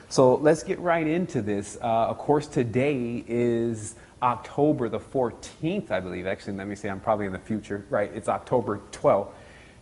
So let's get right into this. Of course, today is October the 14th, I believe. Actually, let me see, I'm probably in the future, right? It's October 12th,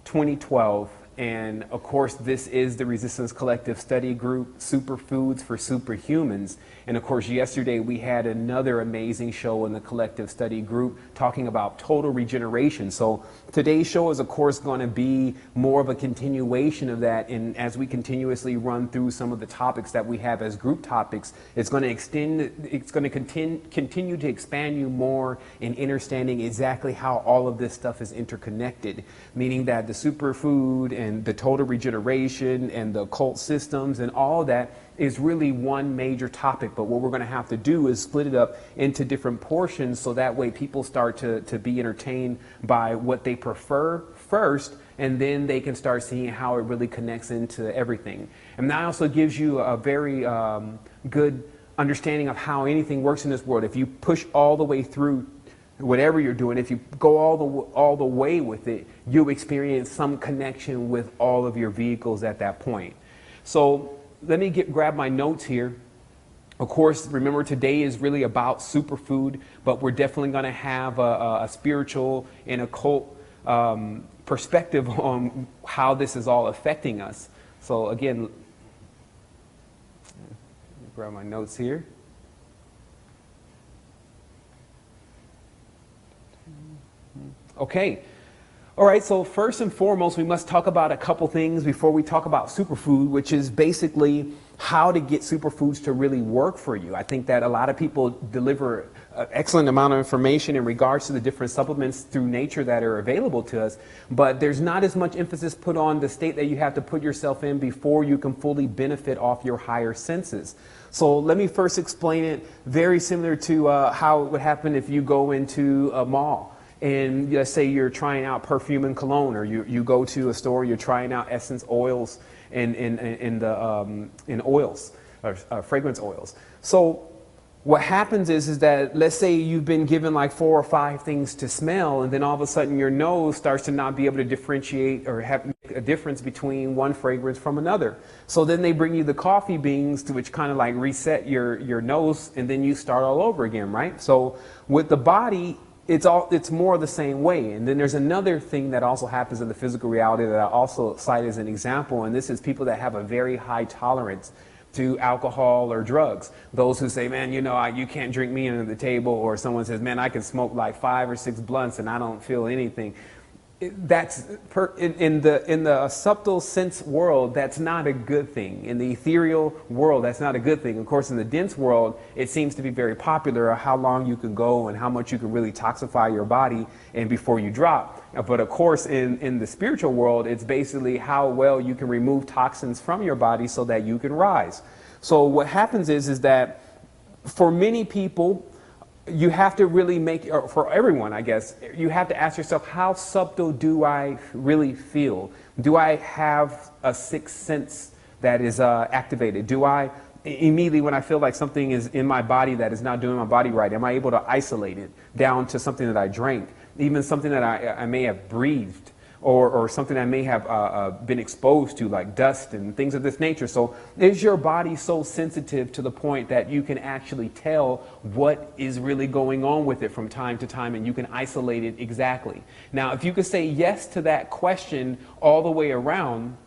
2012. And of course, this is the Resistance Collective Study Group, Superfoods for Superhumans. And of course, yesterday we had another amazing show in the Collective Study Group talking about total regeneration. So today's show is of course going to be more of a continuation of that. And as we continuously run through some of the topics that we have as group topics, it's going to continue to expand you more in understanding exactly how all of this stuff is interconnected, meaning that the superfood and the total regeneration and the occult systems and all of that is really one major topic. But what we're going to have to do is split it up into different portions so that way people start to be entertained by what they prefer first, and then they can start seeing how it really connects into everything. And that also gives you a very good understanding of how anything works in this world. If you push all the way through whatever you're doing, if you go all the way with it, you experience some connection with all of your vehicles at that point. So let me grab my notes here. Of course, remember today is really about superfood, but we're definitely going to have a spiritual and occult perspective on how this is all affecting us. So again, let me grab my notes here. Okay. All right, so first and foremost, we must talk about a couple things before we talk about superfood, which is basically how to get superfoods to really work for you. I think that a lot of people deliver an excellent amount of information in regards to the different supplements through nature that are available to us, but there's not as much emphasis put on the state that you have to put yourself in before you can fully benefit off your higher senses. So let me first explain it very similar to how it would happen if you go into a mall. And let's say you're trying out perfume and cologne, or you go to a store, you're trying out essence oils and oils, or fragrance oils. So what happens is that, let's say you've been given like 4 or 5 things to smell, and then all of a sudden your nose starts to not be able to differentiate or have a difference between one fragrance from another. So then they bring you the coffee beans, to which kind of like reset your nose, and then you start all over again, right? So with the body, it's more the same way. And then there's another thing that also happens in the physical reality that I also cite as an example, and this is people that have a very high tolerance to alcohol or drugs. Those who say, man, you know, you can't drink me under the table, or someone says, man, I can smoke like 5 or 6 blunts and I don't feel anything. That's in the subtle sense world, that's not a good thing. In the ethereal world, that's not a good thing. Of course, in the dense world, it seems to be very popular how long you can go and how much you can really toxify your body and before you drop. But of course, in the spiritual world, it's basically how well you can remove toxins from your body so that you can rise. So what happens is that for many people, you have to really make, or for everyone, I guess, you have to ask yourself, how subtle do I really feel? Do I have a sixth sense that is activated? Do I immediately, when I feel like something is in my body that is not doing my body right, am I able to isolate it down to something that I drank, even something that I may have breathed, or something I may have been exposed to, like dust and things of this nature? So is your body so sensitive to the point that you can actually tell what is really going on with it from time to time, and you can isolate it exactly? Now, if you could say yes to that question all the way around,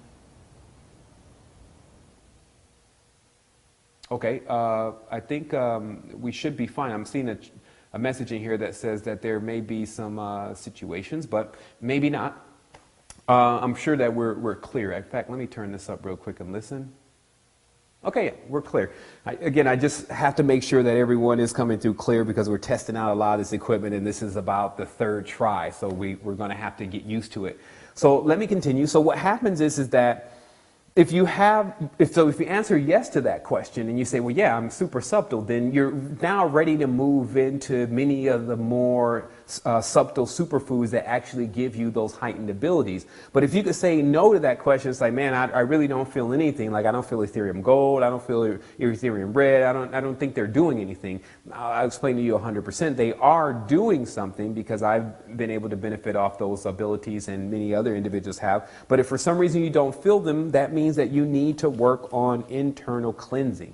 okay, I think we should be fine. I'm seeing a message in here that says that there may be some situations, but maybe not. I'm sure that we're clear. In fact, let me turn this up real quick and listen. Okay, yeah, we're clear. Again, I just have to make sure that everyone is coming through clear, because we're testing out a lot of this equipment, and this is about the 3rd try, so we're going to have to get used to it. So let me continue. So what happens is that if you answer yes to that question and you say, well, yeah, I'm super subtle, then you're now ready to move into many of the more subtle superfoods that actually give you those heightened abilities. But if you could say no to that question, it's like, man, I really don't feel anything. Like, I don't feel Ethereum gold. I don't feel Ethereum red. I don't think they're doing anything. I'll explain to you 100%. They are doing something, because I've been able to benefit off those abilities, and many other individuals have. But if for some reason you don't feel them, that means that you need to work on internal cleansing.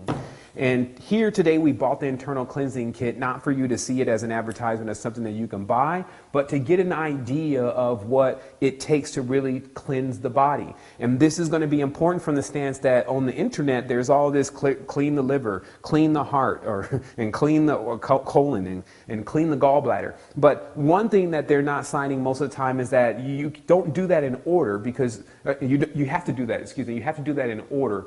And here today we bought the internal cleansing kit, not for you to see it as an advertisement, as something that you can buy, but to get an idea of what it takes to really cleanse the body. And this is going to be important from the stance that on the internet, there's all this clean the liver, clean the heart, and clean the colon, and clean the gallbladder. But one thing that they're not citing most of the time is that you don't do that in order, because you have to do that, excuse me, you have to do that in order.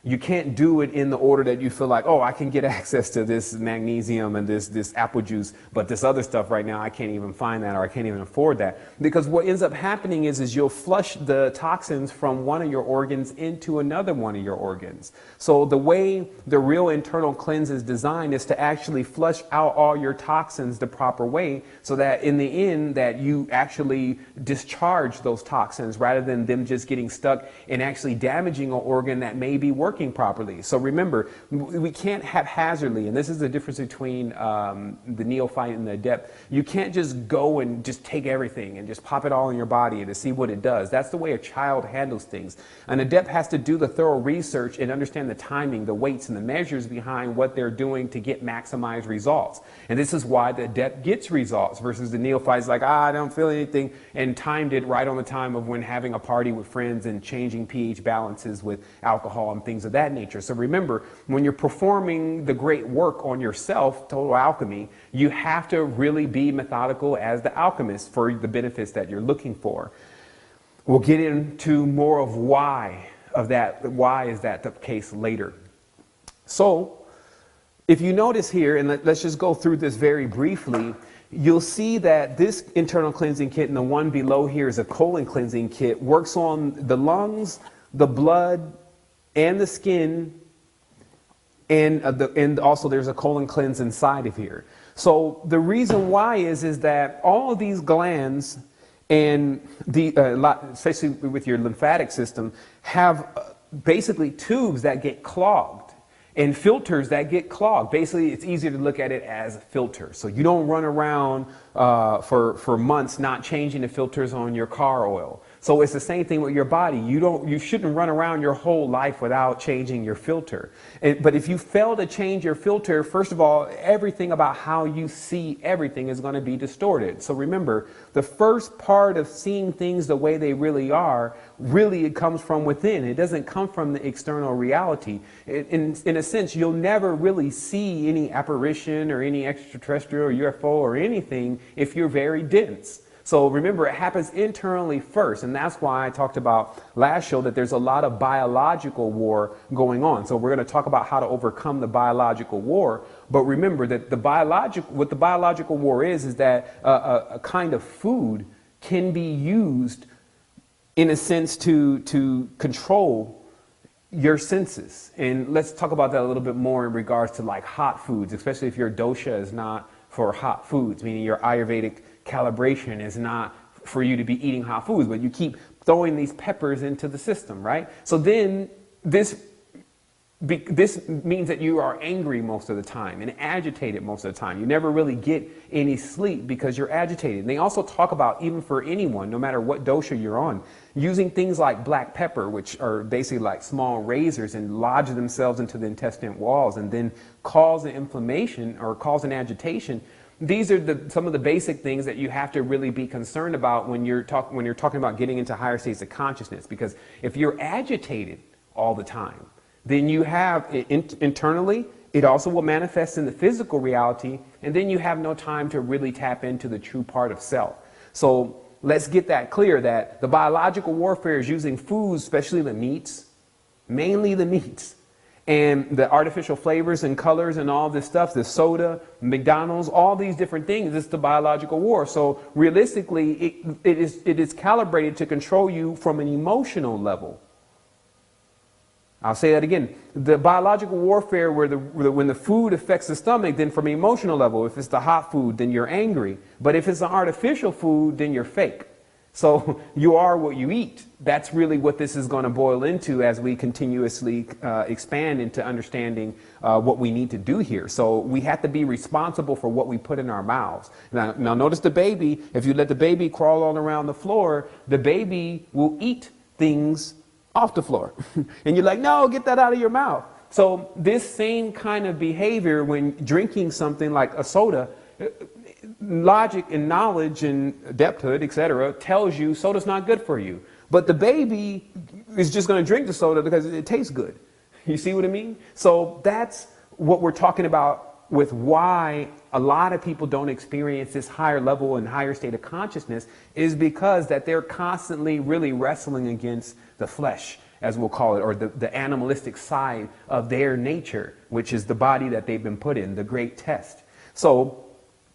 You can't do it in the order that you feel like, oh, I can get access to this magnesium and this apple juice, but this other stuff right now, I can't even find that, or I can't even afford that. Because what ends up happening is you'll flush the toxins from one of your organs into another one of your organs. So the way the real internal cleanse is designed is to actually flush out all your toxins the proper way, so that in the end that you actually discharge those toxins, rather than them just getting stuck and actually damaging an organ that may be working properly. So remember, we can't haphazardly, and this is the difference between the neophyte and the adept. You can't just go and just take everything and just pop it all in your body to see what it does. That's the way a child handles things. An adept has to do the thorough research and understand the timing, the weights, and the measures behind what they're doing to get maximized results. And this is why the adept gets results versus the neophyte is like, I don't feel anything, and timed it right on the time of when having a party with friends and changing pH balances with alcohol and things of that nature. So remember, when you're performing the great work on yourself, total alchemy, you have to really be methodical as the alchemist for the benefits that you're looking for. We'll get into more of why is that the case later. So if you notice here, and let's just go through this very briefly, you'll see that this internal cleansing kit, and the one below here is a colon cleansing kit, works on the lungs, the blood, and the skin, and also there's a colon cleanse inside of here. So the reason why is that all of these glands, and especially with your lymphatic system, have basically tubes that get clogged and filters that get clogged. Basically, it's easier to look at it as a filter. So you don't run around for months not changing the filters on your car oil. So it's the same thing with your body. You shouldn't run around your whole life without changing your filter. But if you fail to change your filter, first of all, everything about how you see everything is going to be distorted. So remember, the first part of seeing things the way they really are, really it comes from within. It doesn't come from the external reality. In a sense, you'll never really see any apparition or any extraterrestrial or UFO or anything if you're very dense. So remember, it happens internally first, and that's why I talked about last show that there's a lot of biological war going on. So we're going to talk about how to overcome the biological war, but remember that what the biological war is that a kind of food can be used in a sense to control your senses. And let's talk about that a little bit more in regards to like hot foods, especially if your dosha is not for hot foods, meaning your Ayurvedic calibration is not for you to be eating hot foods, but you keep throwing these peppers into the system, right? So then this means that you are angry most of the time and agitated most of the time. You never really get any sleep because you're agitated. And they also talk about, even for anyone, no matter what dosha you're on, using things like black pepper, which are basically like small razors, and lodge themselves into the intestinal walls and then cause an inflammation or cause an agitation. These are some of the basic things that you have to really be concerned about when you're talking about getting into higher states of consciousness. Because if you're agitated all the time, then you have internally, it also will manifest in the physical reality, and then you have no time to really tap into the true part of self. So let's get that clear, that the biological warfare is using foods, especially the meats, mainly the meats, and the artificial flavors and colors and all this stuff, the soda, McDonald's, all these different things. It's the biological war. So realistically, it is calibrated to control you from an emotional level. I'll say that again. The biological warfare where when the food affects the stomach, then from an emotional level, if it's the hot food, then you're angry. But if it's an artificial food, then you're fake. So you are what you eat. That's really what this is going to boil into as we continuously expand into understanding what we need to do here. So we have to be responsible for what we put in our mouths. Now notice the baby. If you let the baby crawl all around the floor, the baby will eat things off the floor. And you're like, no, get that out of your mouth. So this same kind of behavior when drinking something like a soda, logic and knowledge and adepthood, etc., tells you soda's not good for you. But the baby is just going to drink the soda because it tastes good. You see what I mean? So that's what we're talking about with why a lot of people don't experience this higher level and higher state of consciousness, is because that they're constantly really wrestling against the flesh, as we'll call it, or the animalistic side of their nature, which is the body that they've been put in, the great test. So,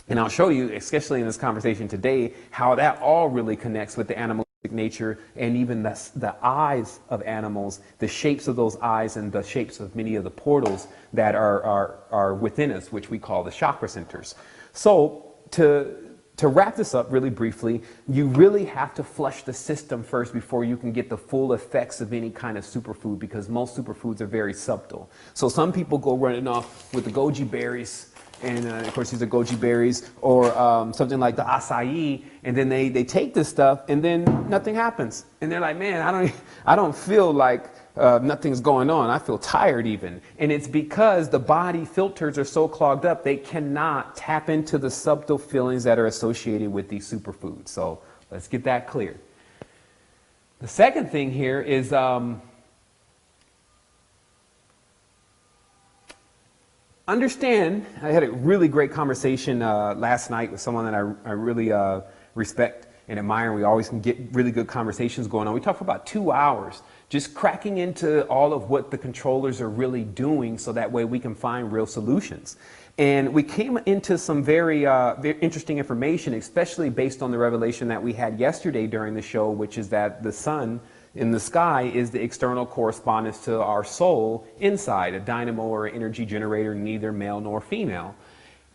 and I'll show you, especially in this conversation today, how that all really connects with the animalistic nature and even the eyes of animals, the shapes of those eyes and the shapes of many of the portals that are within us, which we call the chakra centers. So to wrap this up really briefly, you really have to flush the system first before you can get the full effects of any kind of superfood, because most superfoods are very subtle. So some people go running off with the goji berries, and of course these are goji berries, or something like the acai, and then they take this stuff and then nothing happens, and they're like, man, I don't feel like nothing's going on. I feel tired even. And it's because the body filters are so clogged up, they cannot tap into the subtle feelings that are associated with these superfoods. So let's get that clear. The second thing here is understand, I had a really great conversation last night with someone that I really respect and admire. We always can get really good conversations going on. We talked for about 2 hours, just cracking into all of what the controllers are really doing, so that way we can find real solutions. And we came into some very interesting information, especially based on the revelation that we had yesterday during the show, which is that the sun in the sky is the external correspondence to our soul inside, a dynamo or energy generator, neither male nor female.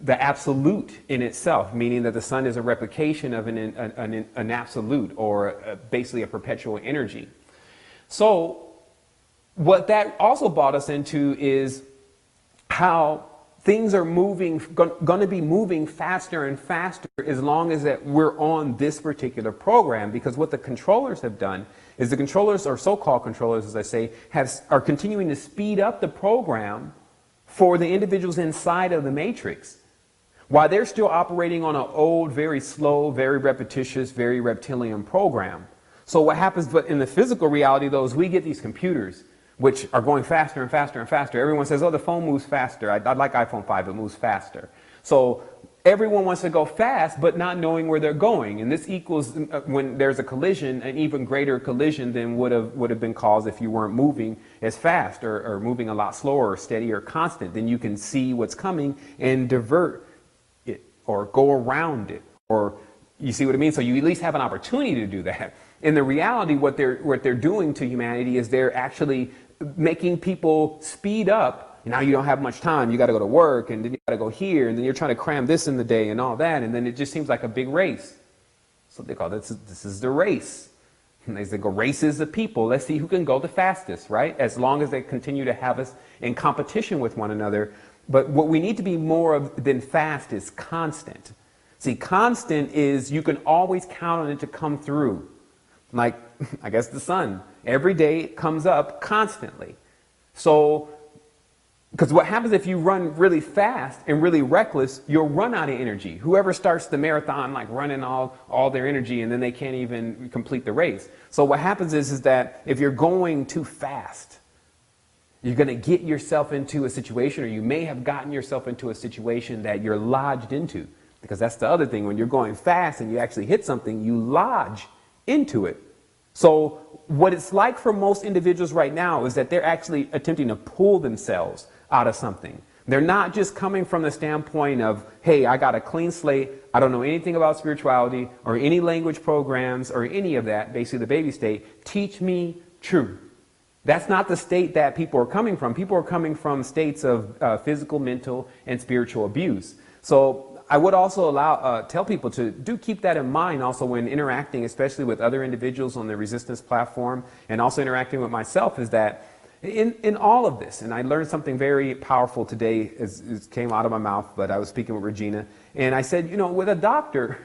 The absolute in itself, meaning that the sun is a replication of an absolute, or basically a perpetual energy. So what that also brought us into is how things are moving, going to be moving faster and faster as long as that we're on this particular program. Because what the controllers have done is the controllers, or so-called controllers, as I say, are continuing to speed up the program for the individuals inside of the matrix, while they're still operating on an old, very slow, very repetitious, very reptilian program. So what happens but in the physical reality, though, is we get these computers which are going faster and faster and faster. Everyone says, oh, the phone moves faster. I like iPhone 5, it moves faster. So everyone wants to go fast, but not knowing where they're going. And this equals, when there's a collision, an even greater collision than would have been caused if you weren't moving as fast, or moving a lot slower, or steady, or constant. Then you can see what's coming and divert it, or go around it, or you see what I mean? So you at least have an opportunity to do that. In the reality, what they're doing to humanity is they're actually making people speed up. Now you don't have much time. You got to go to work, and then you got to go here, and then you're trying to cram this in the day and all that, and then it just seems like a big race. So they call this is the race. And they go, race is the people. Let's see who can go the fastest, right? As long as they continue to have us in competition with one another. But what we need to be more of than fast is constant. See, constant is you can always count on it to come through. Like, I guess the sun. Every day it comes up constantly. So, because what happens if you run really fast and really reckless, you'll run out of energy. Whoever starts the marathon, like running all their energy, and then they can't even complete the race. So what happens is that if you're going too fast, you're going to get yourself into a situation, or you may have gotten yourself into a situation that you're lodged into. Because that's the other thing. When you're going fast and you actually hit something, you lodge into it. So what it's like for most individuals right now is that they're actually attempting to pull themselves out of something. They're not just coming from the standpoint of, hey, I got a clean slate, I don't know anything about spirituality or any language programs or any of that, basically the baby state, teach me truth. That's not the state that people are coming from. People are coming from states of physical, mental, and spiritual abuse. So I would also tell people to keep that in mind also when interacting, especially with other individuals on the resistance platform, and also interacting with myself, is that in all of this, and I learned something very powerful today as it came out of my mouth, but I was speaking with Regina, and I said, with a doctor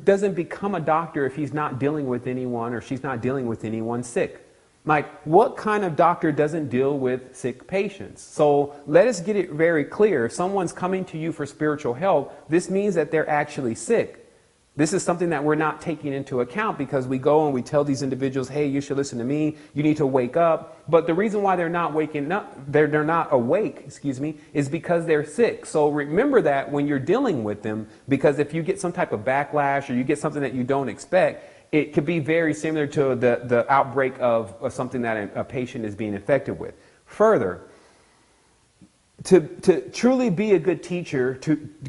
doesn't become a doctor if he's not dealing with anyone or she's not dealing with anyone sick. Like, what kind of doctor doesn't deal with sick patients? So let us get it very clear. If someone's coming to you for spiritual help, this means that they're actually sick. This is something that we're not taking into account because we go and we tell these individuals, hey, you should listen to me. You need to wake up. But the reason why they're not waking up, they're not awake, is because they're sick. So remember that when you're dealing with them, because if you get some type of backlash or you get something that you don't expect, it could be very similar to the outbreak of something that a patient is being infected with. Further, to truly be a good teacher,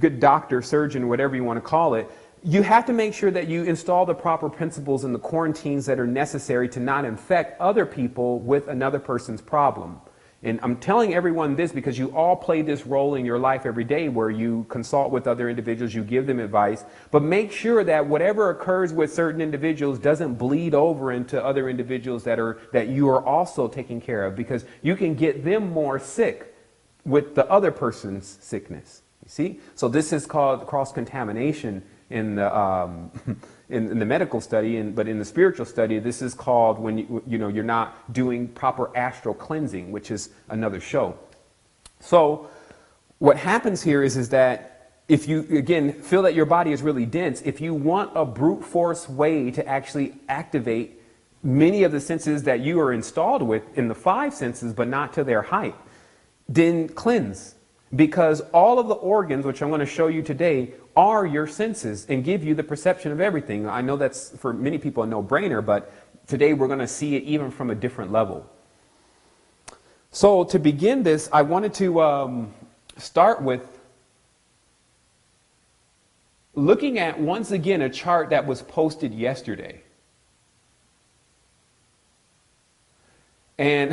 good doctor, surgeon, whatever you want to call it, you have to make sure that you install the proper principles and the quarantines that are necessary to not infect other people with another person's problem. And I'm telling everyone this because you all play this role in your life every day where you consult with other individuals, you give them advice, but make sure that whatever occurs with certain individuals doesn't bleed over into other individuals that you are also taking care of, because you can get them more sick with the other person's sickness. You see? So this is called cross-contamination in the in the medical study, but in the spiritual study, this is called when you're not doing proper astral cleansing, which is another show. So what happens here is that if you, again, feel that your body is really dense, if you want a brute force way to actually activate many of the senses that you are installed with in the 5 senses, but not to their height, then cleanse. Because all of the organs, which I'm going to show you today, are your senses and give you the perception of everything. I know that's for many people a no-brainer, but today we're going to see it even from a different level. So to begin this, I wanted to start with looking at, once again, a chart that was posted yesterday. And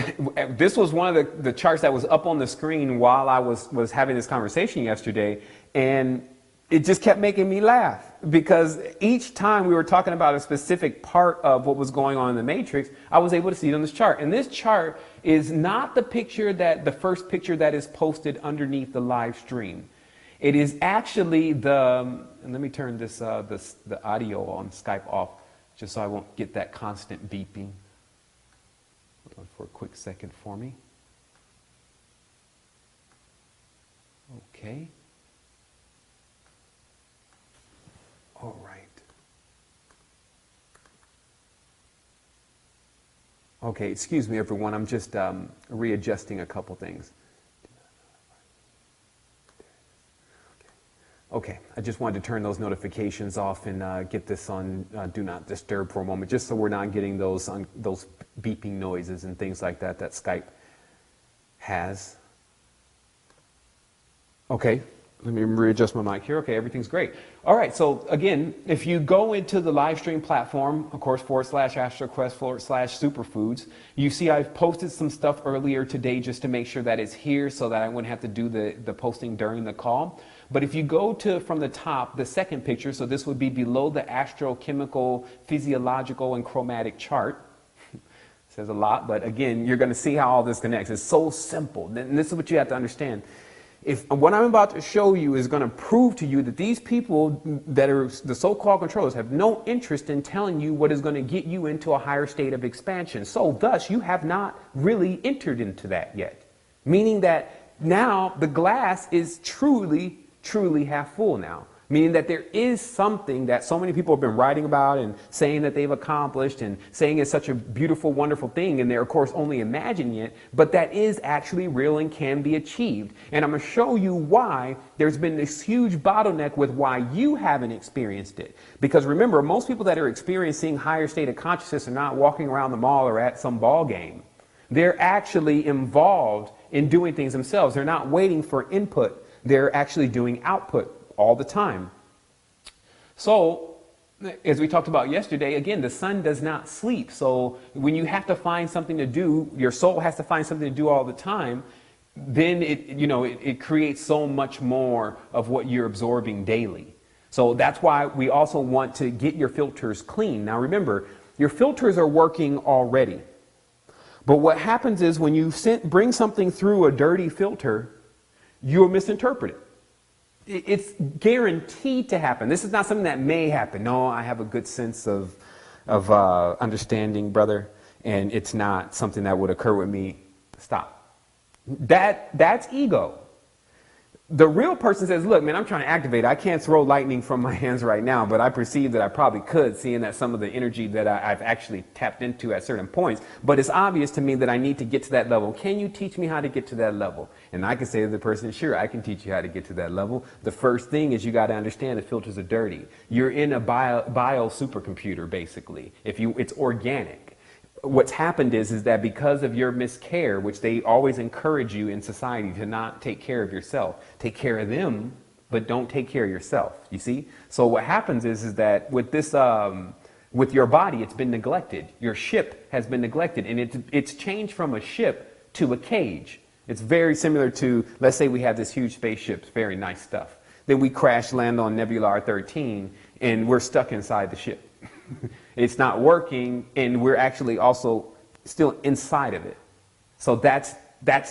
this was one of the charts that was up on the screen while I was having this conversation yesterday. And it just kept making me laugh because each time we were talking about a specific part of what was going on in the matrix, I was able to see it on this chart. And this chart is not the first picture that is posted underneath the live stream. It is actually and let me turn the audio on Skype off just so I won't get that constant beeping. For a quick second for me. Okay. All right. Okay, excuse me everyone, I'm just readjusting a couple things. Okay, I just wanted to turn those notifications off and get this on Do Not Disturb for a moment, just so we're not getting those beeping noises and things like that Skype has. Okay, let me readjust my mic here. Okay, everything's great. All right, so again, if you go into the live stream platform, of course, /AstralQuest/superfoods, you see I've posted some stuff earlier today just to make sure that it's here so that I wouldn't have to do the posting during the call. But if you go from the top, the second picture, so this would be below the astrochemical, physiological, and chromatic chart. Says a lot, but again, you're going to see how all this connects. It's so simple. And this is what you have to understand. If what I'm about to show you is going to prove to you that these people that are the so-called controllers have no interest in telling you what is going to get you into a higher state of expansion. So thus, you have not really entered into that yet. Meaning that now the glass is truly half full now. Meaning that there is something that so many people have been writing about and saying that they've accomplished and saying it's such a beautiful, wonderful thing, and they're, of course, only imagining it, but that is actually real and can be achieved. And I'm going to show you why there's been this huge bottleneck with why you haven't experienced it. Because remember, most people that are experiencing higher state of consciousness are not walking around the mall or at some ball game. They're actually involved in doing things themselves. They're not waiting for input. They're actually doing output all the time. So As we talked about yesterday, again, the sun does not sleep. So when you have to find something to do, your soul has to find something to do all the time, then it creates so much more of what you're absorbing daily. So that's why we also want to get your filters clean. Now remember, your filters are working already. But what happens is when you bring something through a dirty filter, you'll misinterpret it. It's guaranteed to happen. This is not something that may happen. No, I have a good sense of understanding, brother, and it's not something that would occur with me. Stop. That's ego. The real person says, look, man, I'm trying to activate. I can't throw lightning from my hands right now, but I perceive that I probably could, seeing that some of the energy that I've actually tapped into at certain points. But it's obvious to me that I need to get to that level. Can you teach me how to get to that level? And I can say to the person, sure, I can teach you how to get to that level. The first thing is you got to understand the filters are dirty. You're in a bio supercomputer, basically. It's organic. What's happened is that because of your miscare, which they always encourage you in society to not take care of yourself, take care of them, but don't take care of yourself. You see? So what happens is that with this, with your body, it's been neglected. Your ship has been neglected, and it's changed from a ship to a cage. It's very similar to, let's say we have this huge spaceship, very nice stuff. Then we crash land on Nebula R13, and we're stuck inside the ship. It's not working, and we're actually also still inside of it. So that's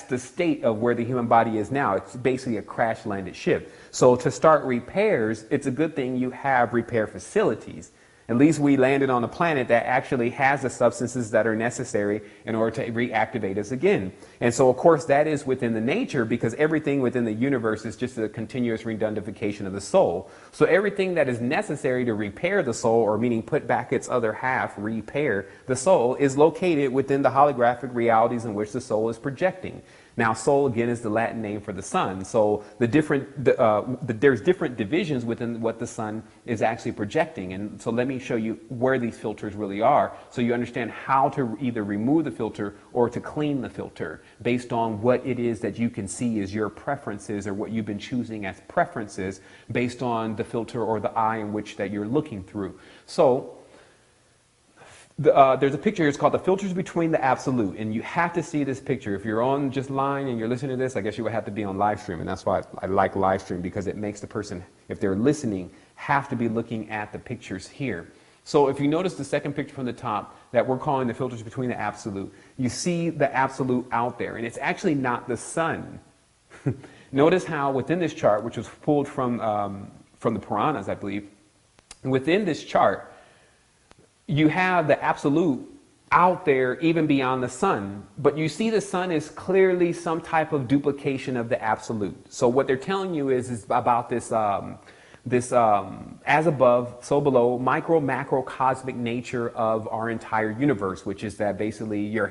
the state of where the human body is now. It's basically a crash landed ship. So to start repairs, it's a good thing you have repair facilities. At least we landed on a planet that actually has the substances that are necessary in order to reactivate us again. And so, of course, that is within the nature, because everything within the universe is just a continuous redundification of the soul. So everything that is necessary to repair the soul, or meaning put back its other half, repair the soul, is located within the holographic realities in which the soul is projecting. Now, soul, again, is the Latin name for the sun. So there's different divisions within what the sun is actually projecting. And so let me show you where these filters really are, so you understand how to either remove the filter or to clean the filter based on what it is that you can see as your preferences, or what you've been choosing as preferences based on the filter or the eye in which that you're looking through. So there's a picture here. It's called The Filters Between the Absolute, and you have to see this picture. If you're on just line and you're listening to this, I guess you would have to be on live stream, and that's why I like live stream, because it makes the person, if they're listening, have to be looking at the pictures here. So if you notice the second picture from the top that we're calling the filters between the absolute, you see the absolute out there, and it's actually not the sun. Notice how within this chart, which was pulled from the Puranas, I believe, within this chart, you have the absolute out there even beyond the sun, but you see the sun is clearly some type of duplication of the absolute. So what they're telling you is about this as above, so below, micro, macro, cosmic nature of our entire universe, which is that basically your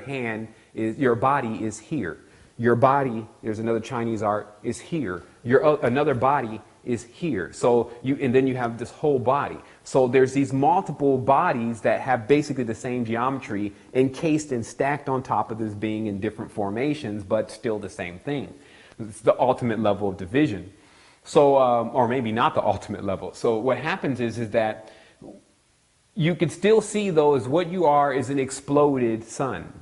body is here. Your body, there's another Chinese art, is here. Another body is here. So and then you have this whole body. So there's these multiple bodies that have basically the same geometry, encased and stacked on top of this being in different formations, but still the same thing. It's the ultimate level of division. So, or maybe not the ultimate level. So what happens is that you can still see, though, as what you are is an exploded sun.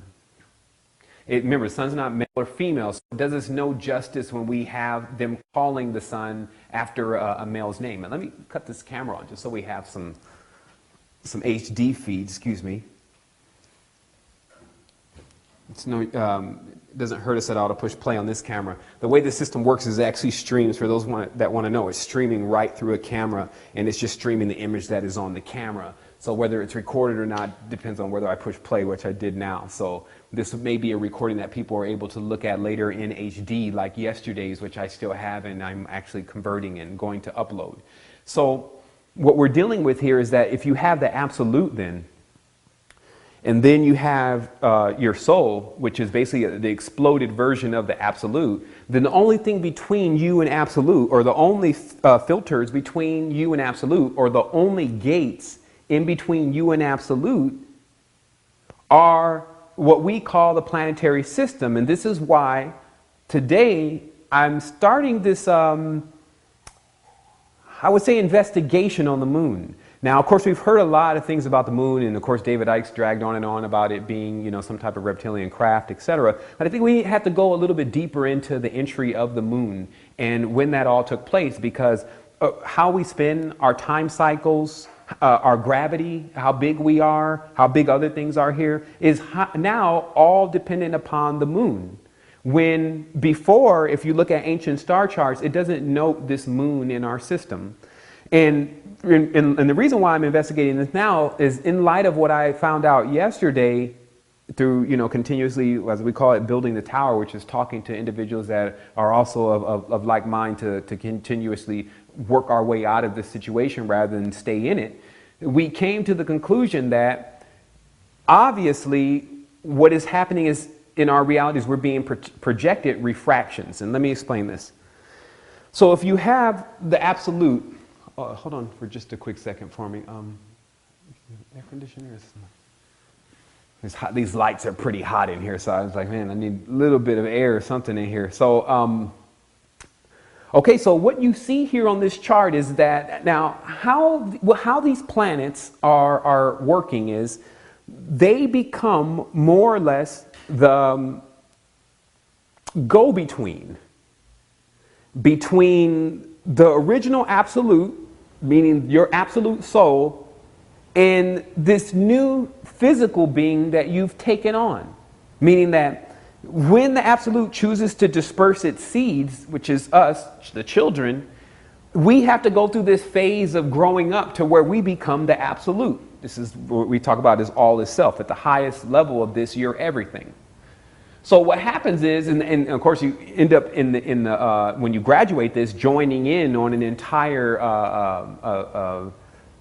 Remember, the sun's not male or female, so it does us no justice when we have them calling the sun after a male's name. And let me cut this camera on just so we have some HD feed. Excuse me. It's it doesn't hurt us at all to push play on this camera. The way the system works is it actually streams, for those that want to know, it's streaming right through a camera, and it's just streaming the image that is on the camera. So whether it's recorded or not depends on whether I push play, which I did now. So this may be a recording that people are able to look at later in HD, like yesterday's, which I still have, and I'm actually converting and going to upload. So what we're dealing with here is that if you have the absolute then, and then you have your soul, which is basically the exploded version of the absolute, then the only thing between you and absolute, or the only filters between you and absolute, or the only gates in between you and absolute, are what we call the planetary system. And this is why today I'm starting this, I would say, investigation on the moon. Now, of course, we've heard a lot of things about the moon, and of course, David Icke's dragged on and on about it being, some type of reptilian craft, etc. But I think we have to go a little bit deeper into the entry of the moon and when that all took place, because how we spin our time cycles, our gravity, how big we are, how big other things are here, is now all dependent upon the moon. When before, if you look at ancient star charts, it doesn't note this moon in our system. And the reason why I'm investigating this now is in light of what I found out yesterday through, continuously, as we call it, building the tower, which is talking to individuals that are also of like mind to continuously work our way out of this situation rather than stay in it. We came to the conclusion that obviously what is happening is in our realities, we're being projected refractions. And let me explain this. So if you have the absolute, hold on for just a quick second for me. Air conditioner is hot. These lights are pretty hot in here, so I was like, man, I need a little bit of air or something in here. So, okay, so what you see here on this chart is that now how these planets are working is they become more or less the go-between between the original absolute, meaning your absolute soul, and this new physical being that you've taken on. Meaning that when the absolute chooses to disperse its seeds, which is us, the children, we have to go through this phase of growing up to where we become the absolute. This is what we talk about as all is self. At the highest level of this, you're everything. So what happens is, and of course you end up when you graduate this, joining in on an entire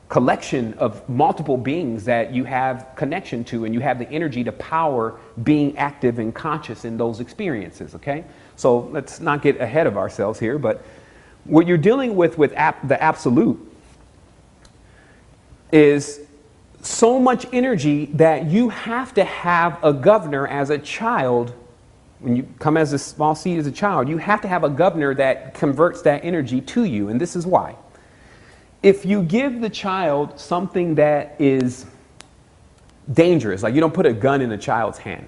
collection of multiple beings that you have connection to, and you have the energy to power being active and conscious in those experiences, okay? So let's not get ahead of ourselves here, but what you're dealing with the absolute is so much energy that you have to have a governor as a child. When you come as a small seed as a child, you have to have a governor that converts that energy to you. And this is why. If you give the child something that is dangerous, like you don't put a gun in a child's hand,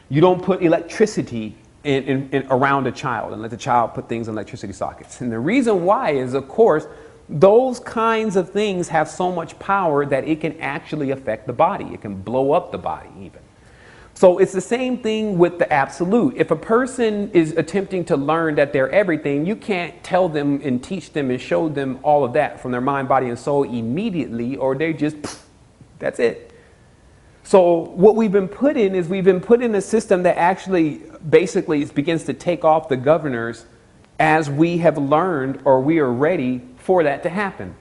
you don't put electricity in around a child and let the child put things in electricity sockets. And the reason why is, of course, those kinds of things have so much power that it can actually affect the body. It can blow up the body even. So it's the same thing with the absolute. If a person is attempting to learn that they're everything, you can't tell them and teach them and show them all of that from their mind, body, and soul immediately, or they just, that's it. So what we've been put in is we've been put in a system that actually basically begins to take off the governors as we have learned or we are ready for that to happen.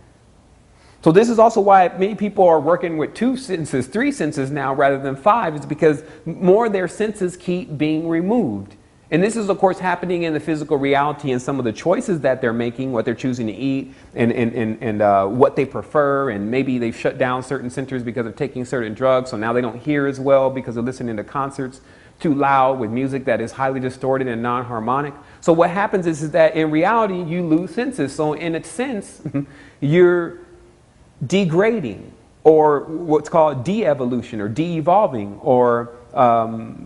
So this is also why many people are working with 2 senses, 3 senses now rather than 5, is because more of their senses keep being removed. And this is, of course, happening in the physical reality and some of the choices that they're making, what they're choosing to eat and what they prefer. And maybe they've shut down certain centers because of taking certain drugs. So now they don't hear as well because they're listening to concerts too loud with music that is highly distorted and non-harmonic. So what happens is that in reality, you lose senses. So in a sense, you're degrading, or what's called de-evolution or de-evolving or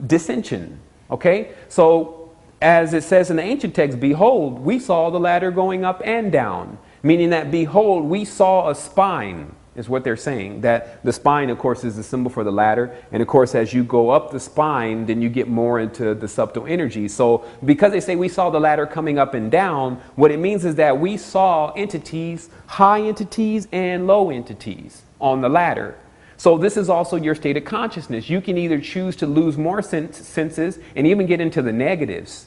dissension. Okay, so as it says in the ancient text, behold, we saw the ladder going up and down, meaning that behold, we saw a spine, is what they're saying. That the spine, of course, is the symbol for the ladder, and of course as you go up the spine, then you get more into the subtle energy. So because they say we saw the ladder coming up and down, what it means is that we saw entities, high entities and low entities on the ladder. So this is also your state of consciousness. You can either choose to lose more senses and even get into the negatives,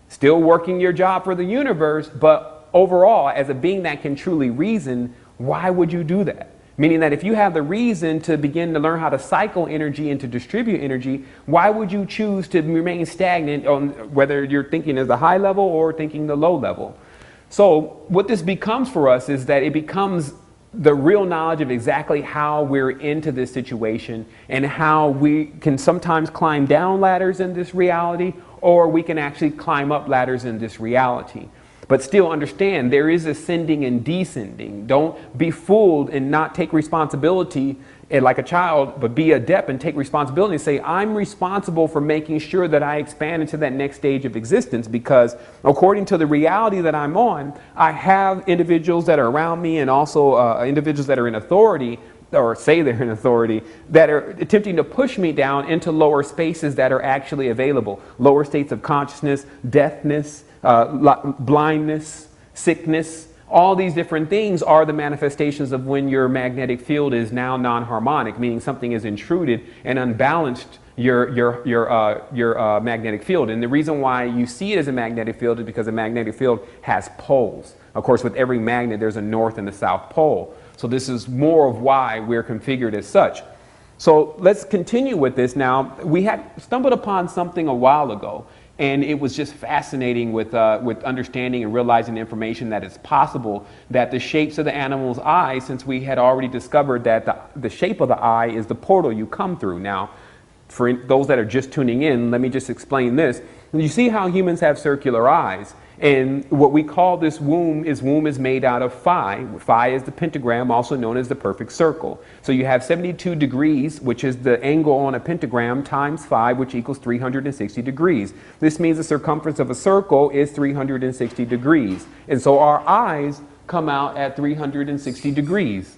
still working your job for the universe, but overall, as a being that can truly reason, why would you do that? Meaning that if you have the reason to begin to learn how to cycle energy and to distribute energy, why would you choose to remain stagnant on whether you're thinking as the high level or thinking the low level? So what this becomes for us is that it becomes the real knowledge of exactly how we're into this situation and how we can sometimes climb down ladders in this reality, or we can actually climb up ladders in this reality. But still understand there is ascending and descending. Don't be fooled and not take responsibility like a child, but be adept and take responsibility and say, I'm responsible for making sure that I expand into that next stage of existence, because according to the reality that I'm on, I have individuals that are around me and also individuals that are in authority, or say they're in authority, that are attempting to push me down into lower spaces that are actually available. Lower states of consciousness, deafness, blindness, sickness. All these different things are the manifestations of when your magnetic field is now non-harmonic, meaning something is intruded and unbalanced your magnetic field. And the reason why you see it as a magnetic field is because a magnetic field has poles. Of course, with every magnet, there's a north and a south pole. So this is more of why we're configured as such. So let's continue with this now. We had stumbled upon something a while ago, and it was just fascinating with understanding and realizing the information that it's possible that the shapes of the animal's eye, since we had already discovered that the shape of the eye is the portal you come through. Now, for those that are just tuning in, let me just explain this. You see how humans have circular eyes. And what we call this womb is made out of phi. Phi is the pentagram, also known as the perfect circle. So you have 72 degrees, which is the angle on a pentagram, times phi, which equals 360 degrees. This means the circumference of a circle is 360 degrees. And so our eyes come out at 360 degrees.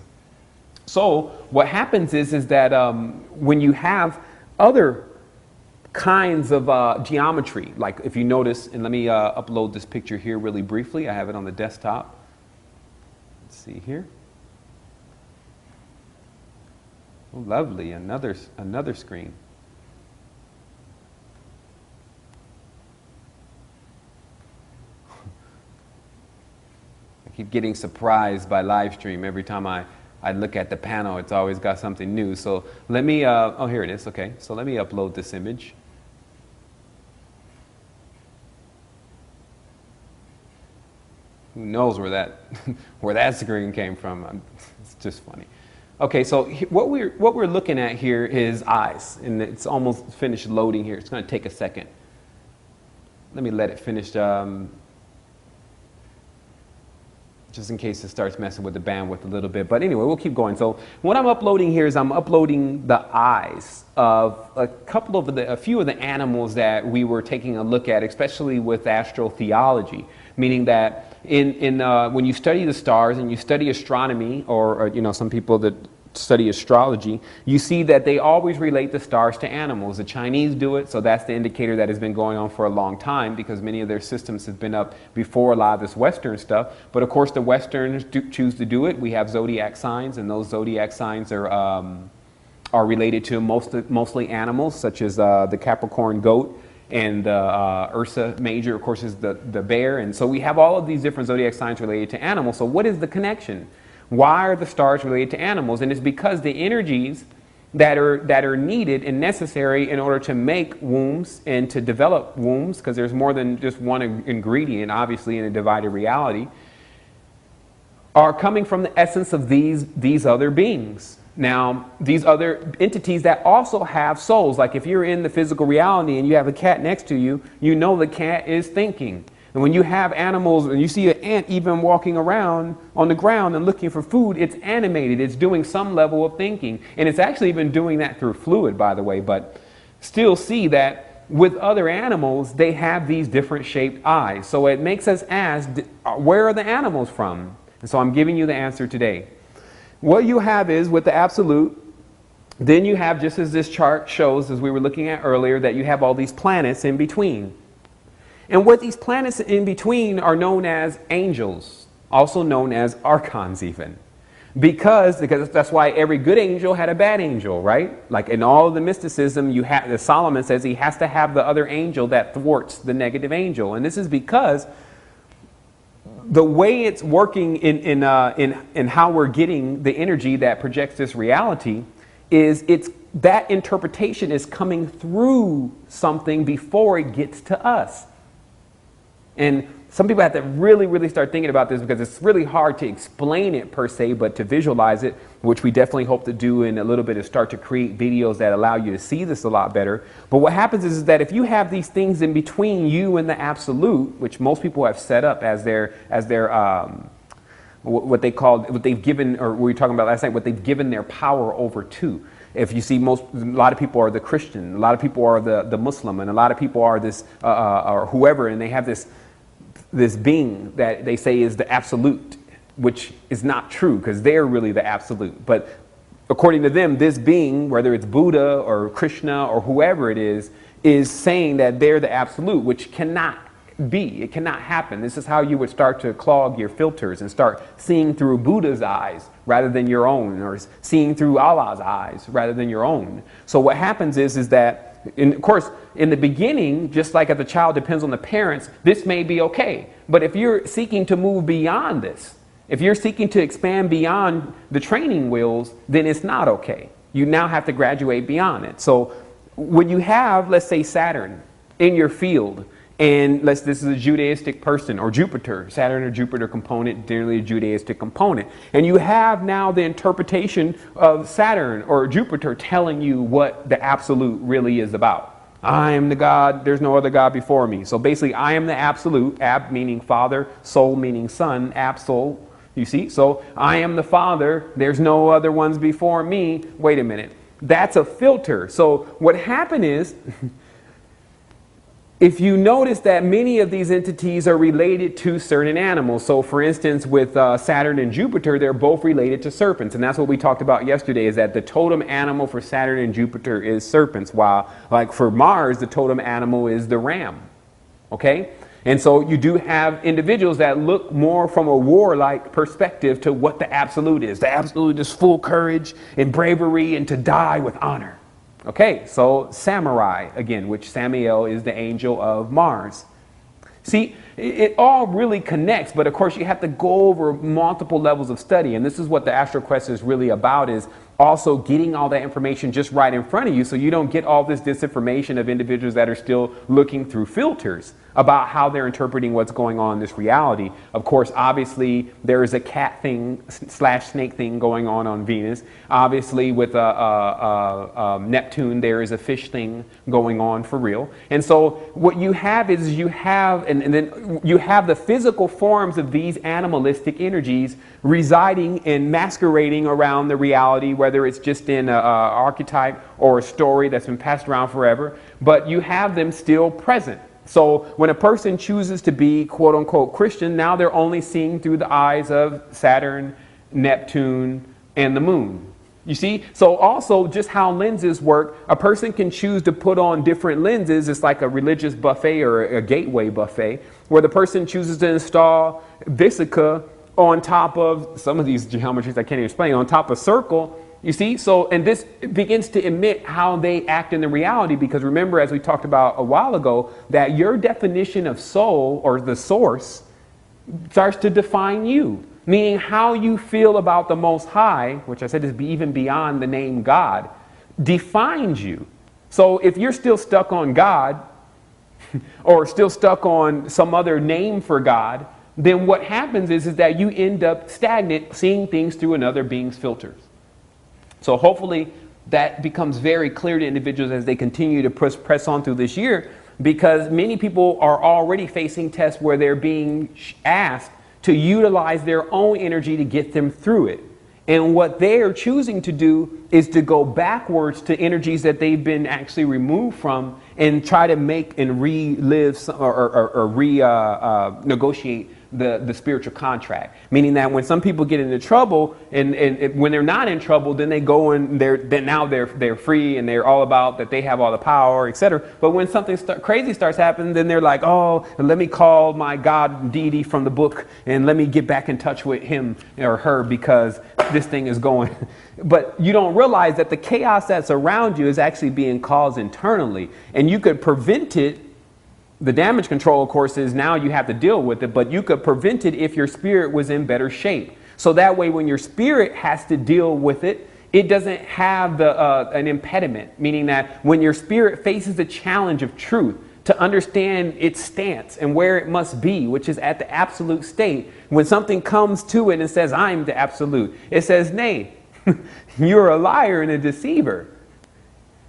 So what happens is that when you have other kinds of geometry, like if you notice, and let me upload this picture here really briefly. I have it on the desktop. Let's see here. Oh, lovely, another screen. I keep getting surprised by live stream every time I look at the panel. It's always got something new. So let me, oh, here it is. Okay, so let me upload this image. Who knows where that screen came from? It's just funny. Okay, so what we're looking at here is eyes, and it's almost finished loading here. It's going to take a second. Let me let it finish, just in case it starts messing with the bandwidth a little bit. But anyway, we'll keep going. So what I'm uploading here is I'm uploading the eyes of a few of the animals that we were taking a look at, especially with astral theology, meaning that when you study the stars and you study astronomy, or some people that study astrology, you see that they always relate the stars to animals. The Chinese do it, so that's the indicator that has been going on for a long time, because many of their systems have been up before a lot of this Western stuff. But of course, the Westerns choose to do it. We have zodiac signs, and those zodiac signs are related to mostly animals, such as the Capricorn goat, and the Ursa Major, of course, is the bear. And so we have all of these different zodiac signs related to animals. So what is the connection? Why are the stars related to animals? And it's because the energies that are needed and necessary in order to make wombs and to develop wombs, because there's more than just one ingredient, obviously, in a divided reality, are coming from the essence of these other beings. Now, these other entities that also have souls, like if you're in the physical reality and you have a cat next to you, you know the cat is thinking. And when you have animals and you see an ant even walking around on the ground and looking for food, it's animated. It's doing some level of thinking. And it's actually even doing that through fluid, by the way. But still see that with other animals, they have these different shaped eyes. So it makes us ask, where are the animals from? And so I'm giving you the answer today. What you have is, with the absolute, then you have, just as this chart shows, as we were looking at earlier, that you have all these planets in between. And what these planets in between are known as angels, also known as archons even. Because that's why every good angel had a bad angel, right? Like in all of the mysticism, Solomon says he has to have the other angel that thwarts the negative angel. And this is because the way it's working in how we're getting the energy that projects this reality is that interpretation is coming through something before it gets to us. And some people have to really, really start thinking about this because it's really hard to explain it per se, but to visualize it, which we definitely hope to do in a little bit, is start to create videos that allow you to see this a lot better. But what happens is that if you have these things in between you and the absolute, which most people have set up as their what they've given, or we were talking about last night, what they've given their power over to. If you see, a lot of people are the Christian, a lot of people are the Muslim, and a lot of people are this or whoever, and they have this being that they say is the absolute, which is not true because they're really the absolute. But according to them, this being, whether it's Buddha or Krishna or whoever it is saying that they're the absolute, which cannot be. It cannot happen. This is how you would start to clog your filters and start seeing through Buddha's eyes rather than your own, or seeing through Allah's eyes rather than your own. So what happens is that, of course, in the beginning, just like as a child depends on the parents, this may be okay. But if you're seeking to move beyond this, if you're seeking to expand beyond the training wheels, then it's not okay. You now have to graduate beyond it. So when you have, let's say, Saturn in your field, and this is a Judaistic person, or Jupiter, Saturn or Jupiter component, generally a Judaistic component. And you have now the interpretation of Saturn or Jupiter telling you what the absolute really is about. I am the God, there's no other God before me. So basically, I am the absolute, ab meaning father, soul meaning son, absol, you see? So I am the Father, there's no other ones before me. Wait a minute, that's a filter. So what happened is, if you notice that many of these entities are related to certain animals. So for instance, with Saturn and Jupiter, they're both related to serpents. And that's what we talked about yesterday, is that the totem animal for Saturn and Jupiter is serpents, while like for Mars, the totem animal is the ram. Okay? And so you do have individuals that look more from a warlike perspective to what the absolute is. The absolute is full courage and bravery and to die with honor. Okay, so samurai, again, which Samael is the angel of Mars. See, it all really connects, but of course you have to go over multiple levels of study. And this is what the Astral Quest is really about, is also getting all that information just right in front of you, so you don't get all this disinformation of individuals that are still looking through filters about how they're interpreting what's going on in this reality. Of course, obviously, there is a cat thing / snake thing going on Venus. Obviously, with Neptune, there is a fish thing going on for real. And so what you have is you have, and then you have the physical forms of these animalistic energies residing and masquerading around the reality, whether it's just in an archetype or a story that's been passed around forever, but you have them still present. So when a person chooses to be quote unquote Christian, now they're only seeing through the eyes of Saturn, Neptune, and the moon. You see? So also just how lenses work, a person can choose to put on different lenses. It's like a religious buffet or a gateway buffet, where the person chooses to install Vesica on top of some of these geometries I can't even explain, on top of circle. You see? So, and this begins to emit how they act in the reality, because remember, as we talked about a while ago, that your definition of soul, or the source, starts to define you. Meaning how you feel about the Most High, which I said is even beyond the name God, defines you. So if you're still stuck on God, or still stuck on some other name for God, then what happens is that you end up stagnant, seeing things through another being's filters. So hopefully that becomes very clear to individuals as they continue to press on through this year, because many people are already facing tests where they're being asked to utilize their own energy to get them through it. And what they are choosing to do is to go backwards to energies that they've been actually removed from, and try to make and relive or negotiate the spiritual contract. Meaning that when some people get into trouble, and when they're not in trouble, then they go and they're free, and they're all about that they have all the power, etc. But when something crazy starts happening, then they're like, oh, let me call my God deity from the book and let me get back in touch with him or her, because this thing is going. But you don't realize that the chaos that's around you is actually being caused internally, and you could prevent it. The damage control, of course, is now you have to deal with it, but you could prevent it if your spirit was in better shape. So that way, when your spirit has to deal with it, it doesn't have an impediment, meaning that when your spirit faces the challenge of truth, to understand its stance and where it must be, which is at the absolute state. When something comes to it and says, I'm the absolute, it says, nay, you're a liar and a deceiver.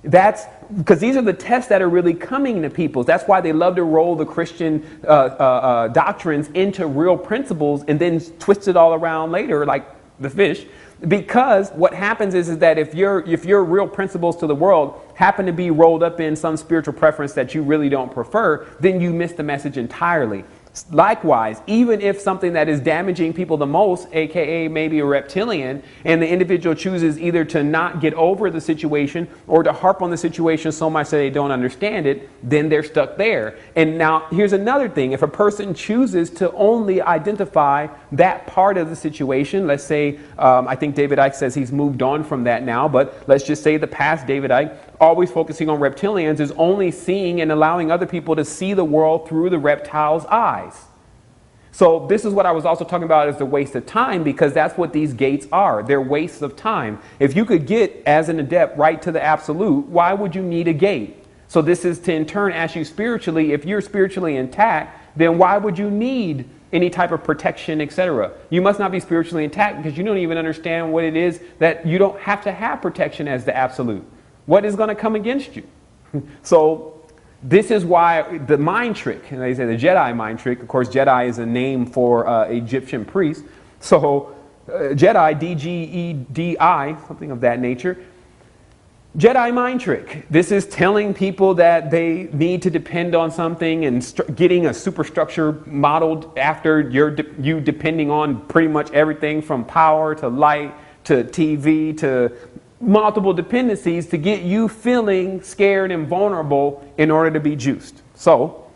That's because these are the tests that are really coming to people. That's why they love to roll the Christian doctrines into real principles and then twist it all around later like the fish. Because what happens is that if your real principles to the world happen to be rolled up in some spiritual preference that you really don't prefer, then you miss the message entirely. Likewise, even if something that is damaging people the most, aka maybe a reptilian, and the individual chooses either to not get over the situation or to harp on the situation so much that they don't understand it, then they're stuck there. And now here's another thing. If a person chooses to only identify that part of the situation, let's say, I think David Icke says he's moved on from that now, but let's just say the past David Icke, always focusing on reptilians, is only seeing and allowing other people to see the world through the reptile's eyes. So this is what I was also talking about as the waste of time, because that's what these gates are. They're wastes of time. If you could get, as an adept, right to the absolute, why would you need a gate? So this is to in turn ask you spiritually, if you're spiritually intact, then why would you need any type of protection, etc.? You must not be spiritually intact because you don't even understand what it is that you don't have to have protection as the absolute. What is going to come against you? So this is why the mind trick, and they say the Jedi mind trick, of course, Jedi is a name for Egyptian priest. So Jedi, D-G-E-D-I, something of that nature. Jedi mind trick. This is telling people that they need to depend on something and getting a superstructure modeled after you depending on pretty much everything from power to light to TV to multiple dependencies to get you feeling scared and vulnerable in order to be juiced. So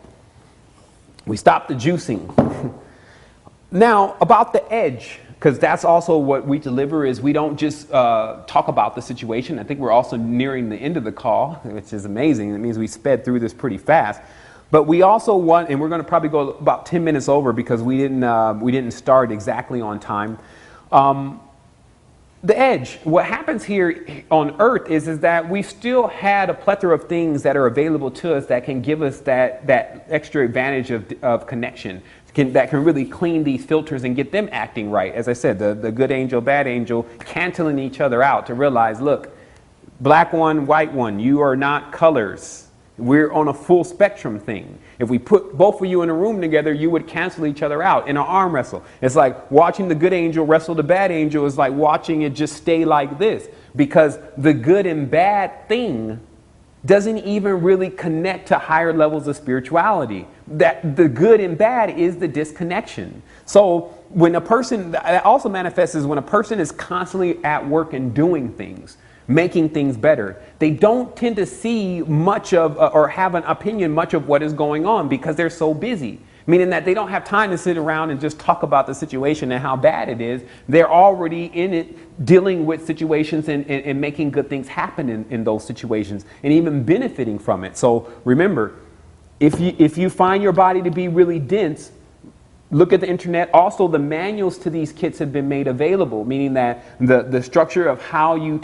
we stop the juicing. Now about the edge, because that's also what we deliver, is we don't just talk about the situation. I think we're also nearing the end of the call, which is amazing. It means we sped through this pretty fast. But we also want, and we're going to probably go about 10 minutes over because we didn't start exactly on time. The edge. What happens here on Earth is that we still had a plethora of things that are available to us that can give us that extra advantage of connection. That can really clean these filters and get them acting right. As I said, the good angel, bad angel, canceling each other out to realize, look, black one, white one, you are not colors. We're on a full spectrum thing. If we put both of you in a room together, you would cancel each other out in an arm wrestle. It's like watching the good angel wrestle the bad angel is like watching it just stay like this, because the good and bad thing doesn't even really connect to higher levels of spirituality. That the good and bad is the disconnection. So when a person, that also manifests is when a person is constantly at work and doing things, making things better, they don't tend to see much of or have an opinion much of what is going on because they're so busy. Meaning that they don't have time to sit around and just talk about the situation and how bad it is. They're already in it, dealing with situations and making good things happen in those situations and even benefiting from it. So remember, if you find your body to be really dense, look at the internet. Also, the manuals to these kits have been made available, meaning that the structure of how you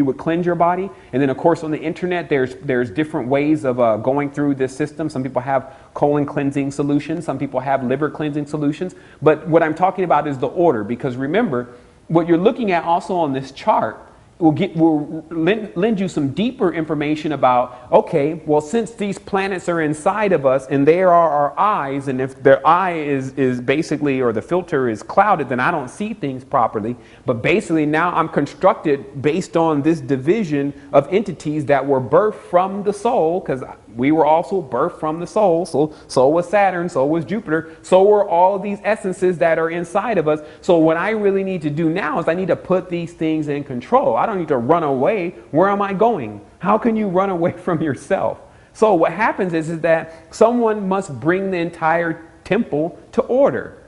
would cleanse your body. And then, of course, on the internet, there's different ways of going through this system. Some people have colon cleansing solutions. Some people have liver cleansing solutions. But what I'm talking about is the order, because remember, what you're looking at also on this chart will lend you some deeper information about, okay, well, since these planets are inside of us and they are our eyes, and if their eye is basically, or the filter is clouded, then I don't see things properly. But basically now I'm constructed based on this division of entities that were birthed from the soul, because we were also birthed from the soul. So was Saturn, so was Jupiter, so were all these essences that are inside of us. So what I really need to do now is I need to put these things in control. I don't need to run away. Where am I going? How can you run away from yourself? So what happens is that someone must bring the entire temple to order.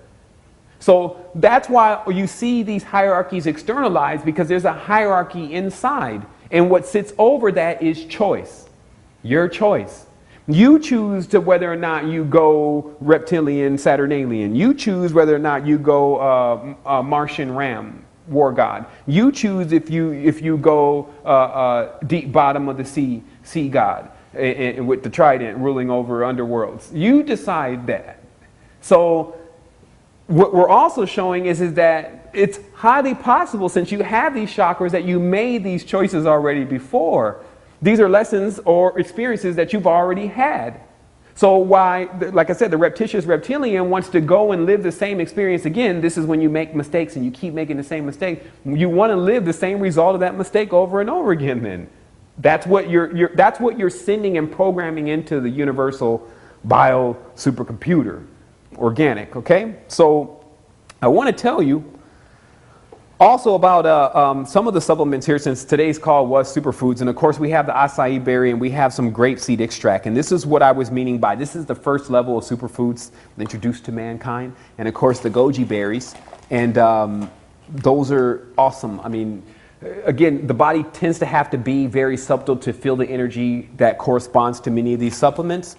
So that's why you see these hierarchies externalized, because there's a hierarchy inside. And what sits over that is choice. Your choice. You choose to whether or not you go reptilian, Saturnalian. You choose whether or not you go Martian Ram, war god. You choose if you go deep bottom of the sea god. and with the trident ruling over underworlds. You decide that. So what we're also showing is that it's highly possible, since you have these chakras, that you made these choices already before. These are lessons or experiences that you've already had. So why, like I said, the reptitious reptilian wants to go and live the same experience again. This is when you make mistakes and you keep making the same mistake. You want to live the same result of that mistake over and over again then. That's what you're sending and programming into the universal bio supercomputer, organic, okay? So I want to tell you also about some of the supplements here, since today's call was superfoods. And of course we have the acai berry and we have some grapeseed extract. And this is what I was meaning by, this is the first level of superfoods introduced to mankind. And of course the goji berries. And those are awesome. I mean, again, the body tends to have to be very subtle to feel the energy that corresponds to many of these supplements.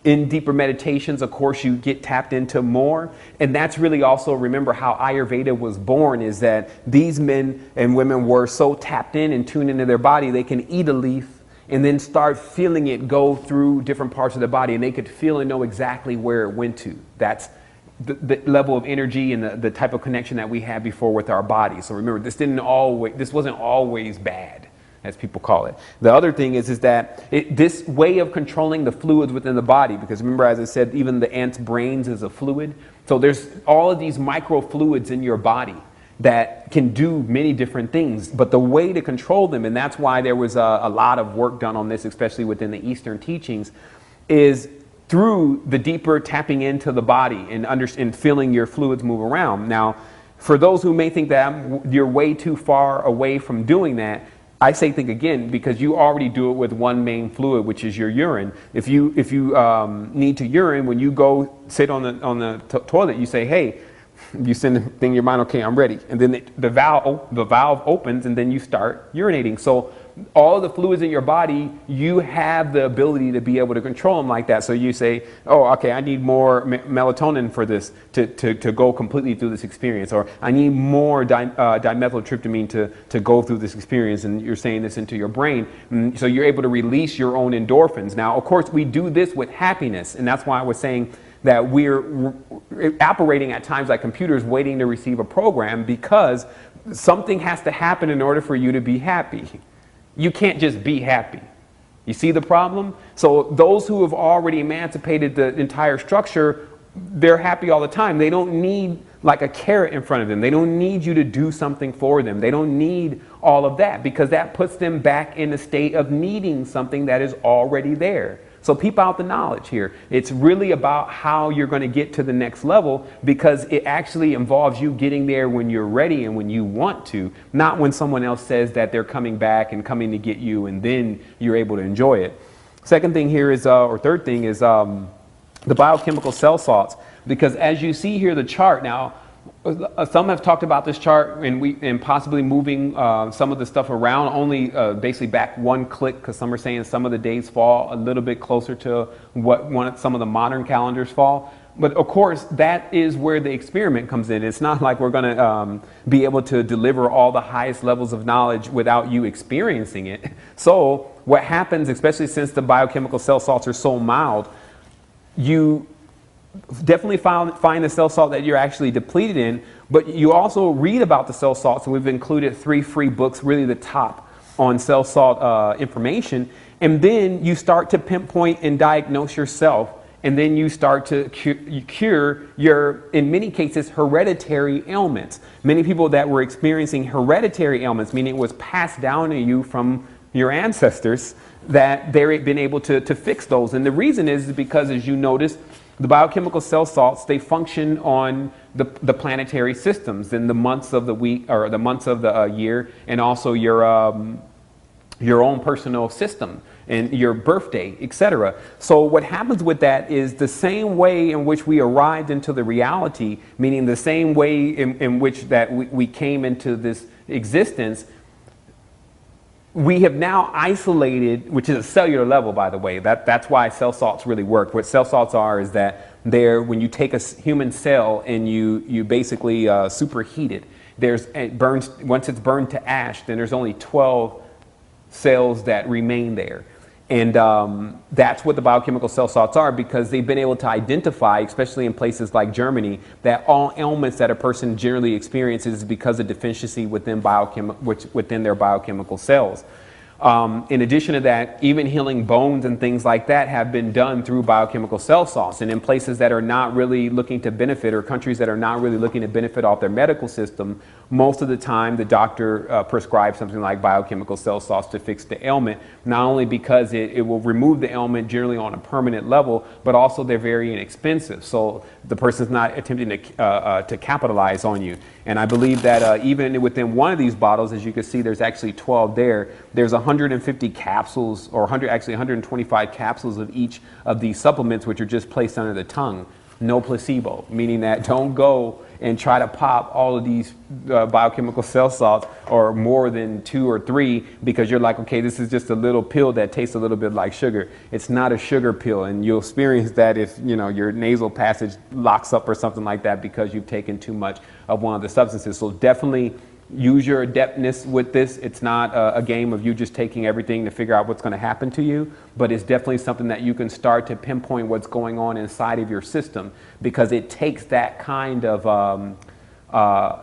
In deeper meditations, of course, you get tapped into more. And that's really also, remember how Ayurveda was born, is that these men and women were so tapped in and tuned into their body, they can eat a leaf and then start feeling it go through different parts of their body, and they could feel and know exactly where it went to. That's the level of energy and the type of connection that we had before with our body. So remember, this wasn't always bad, as people call it. The other thing is that this way of controlling the fluids within the body, because remember, as I said, even the ant's brains is a fluid. So there's all of these microfluids in your body that can do many different things, but the way to control them, and that's why there was a lot of work done on this, especially within the Eastern teachings, is through the deeper tapping into the body and feeling your fluids move around. Now, for those who may think that you're way too far away from doing that, I say think again, because you already do it with one main fluid, which is your urine. If you need to urine, when you go sit on the toilet, you say, hey, you send the thing in your mind, okay, I'm ready. And then the valve opens, and then you start urinating. So all the fluids in your body, you have the ability to be able to control them like that. So you say, oh, okay, I need more melatonin for this to go completely through this experience, or I need more dimethyltryptamine to go through this experience, and you're saying this into your brain. So you're able to release your own endorphins. Now, of course, we do this with happiness, and that's why I was saying that we're operating at times like computers waiting to receive a program, because something has to happen in order for you to be happy. You can't just be happy. You see the problem? So those who have already emancipated the entire structure, they're happy all the time. They don't need like a carrot in front of them. They don't need you to do something for them. They don't need all of that, because that puts them back in a state of needing something that is already there. So peep out the knowledge here. It's really about how you're going to get to the next level, because it actually involves you getting there when you're ready and when you want to, not when someone else says that they're coming back and coming to get you, and then you're able to enjoy it. Second thing here is, or third thing is the biochemical cell salts, because as you see here, the chart now, some have talked about this chart and possibly moving some of the stuff around, only basically back one click, because some are saying some of the days fall a little bit closer to what some of the modern calendars fall. But of course, that is where the experiment comes in. It's not like we're going to be able to deliver all the highest levels of knowledge without you experiencing it. So what happens, especially since the biochemical cell salts are so mild, you definitely find the cell salt that you're actually depleted in, but you also read about the cell salts. So we've included 3 free books, really the top on cell salt information. And then you start to pinpoint and diagnose yourself. And then you start to cure your, in many cases, hereditary ailments. Many people that were experiencing hereditary ailments, meaning it was passed down to you from your ancestors, that they've been able to fix those. And the reason is because, as you notice, the biochemical cell salts, they function on the planetary systems in the months of the week, or the months of the year, and also your own personal system and your birthday, etc. So what happens with that is the same way in which we arrived into the reality, meaning the same way in which that we came into this existence, we have now isolated, which is a cellular level, by the way. That's why cell salts really work. What cell salts are is that they're, when you take a human cell and you basically superheat it, it burns, once it's burned to ash, then there's only 12 cells that remain there. And that's what the biochemical cell salts are, because they've been able to identify, especially in places like Germany, that all ailments that a person generally experiences is because of deficiency within their biochemical cells. In addition to that, even healing bones and things like that have been done through biochemical cell salts. And in places that are not really looking to benefit, or countries that are not really looking to benefit off their medical system, most of the time the doctor prescribes something like biochemical cell salts to fix the ailment, not only because it will remove the ailment generally on a permanent level, but also they're very inexpensive. So the person's not attempting to capitalize on you. And I believe that even within one of these bottles, as you can see, there's actually 12 there. There's 150 capsules, or 125 capsules of each of these supplements, which are just placed under the tongue. No placebo, meaning that don't go and try to pop all of these biochemical cell salts, or more than 2 or 3, because you're like, okay, this is just a little pill that tastes a little bit like sugar. It's not a sugar pill, and you'll experience that if your nasal passage locks up or something like that because you've taken too much of one of the substances. So definitely use your adeptness with this. It's not a game of you just taking everything to figure out what's going to happen to you, but it's definitely something that you can start to pinpoint what's going on inside of your system, because it takes that kind of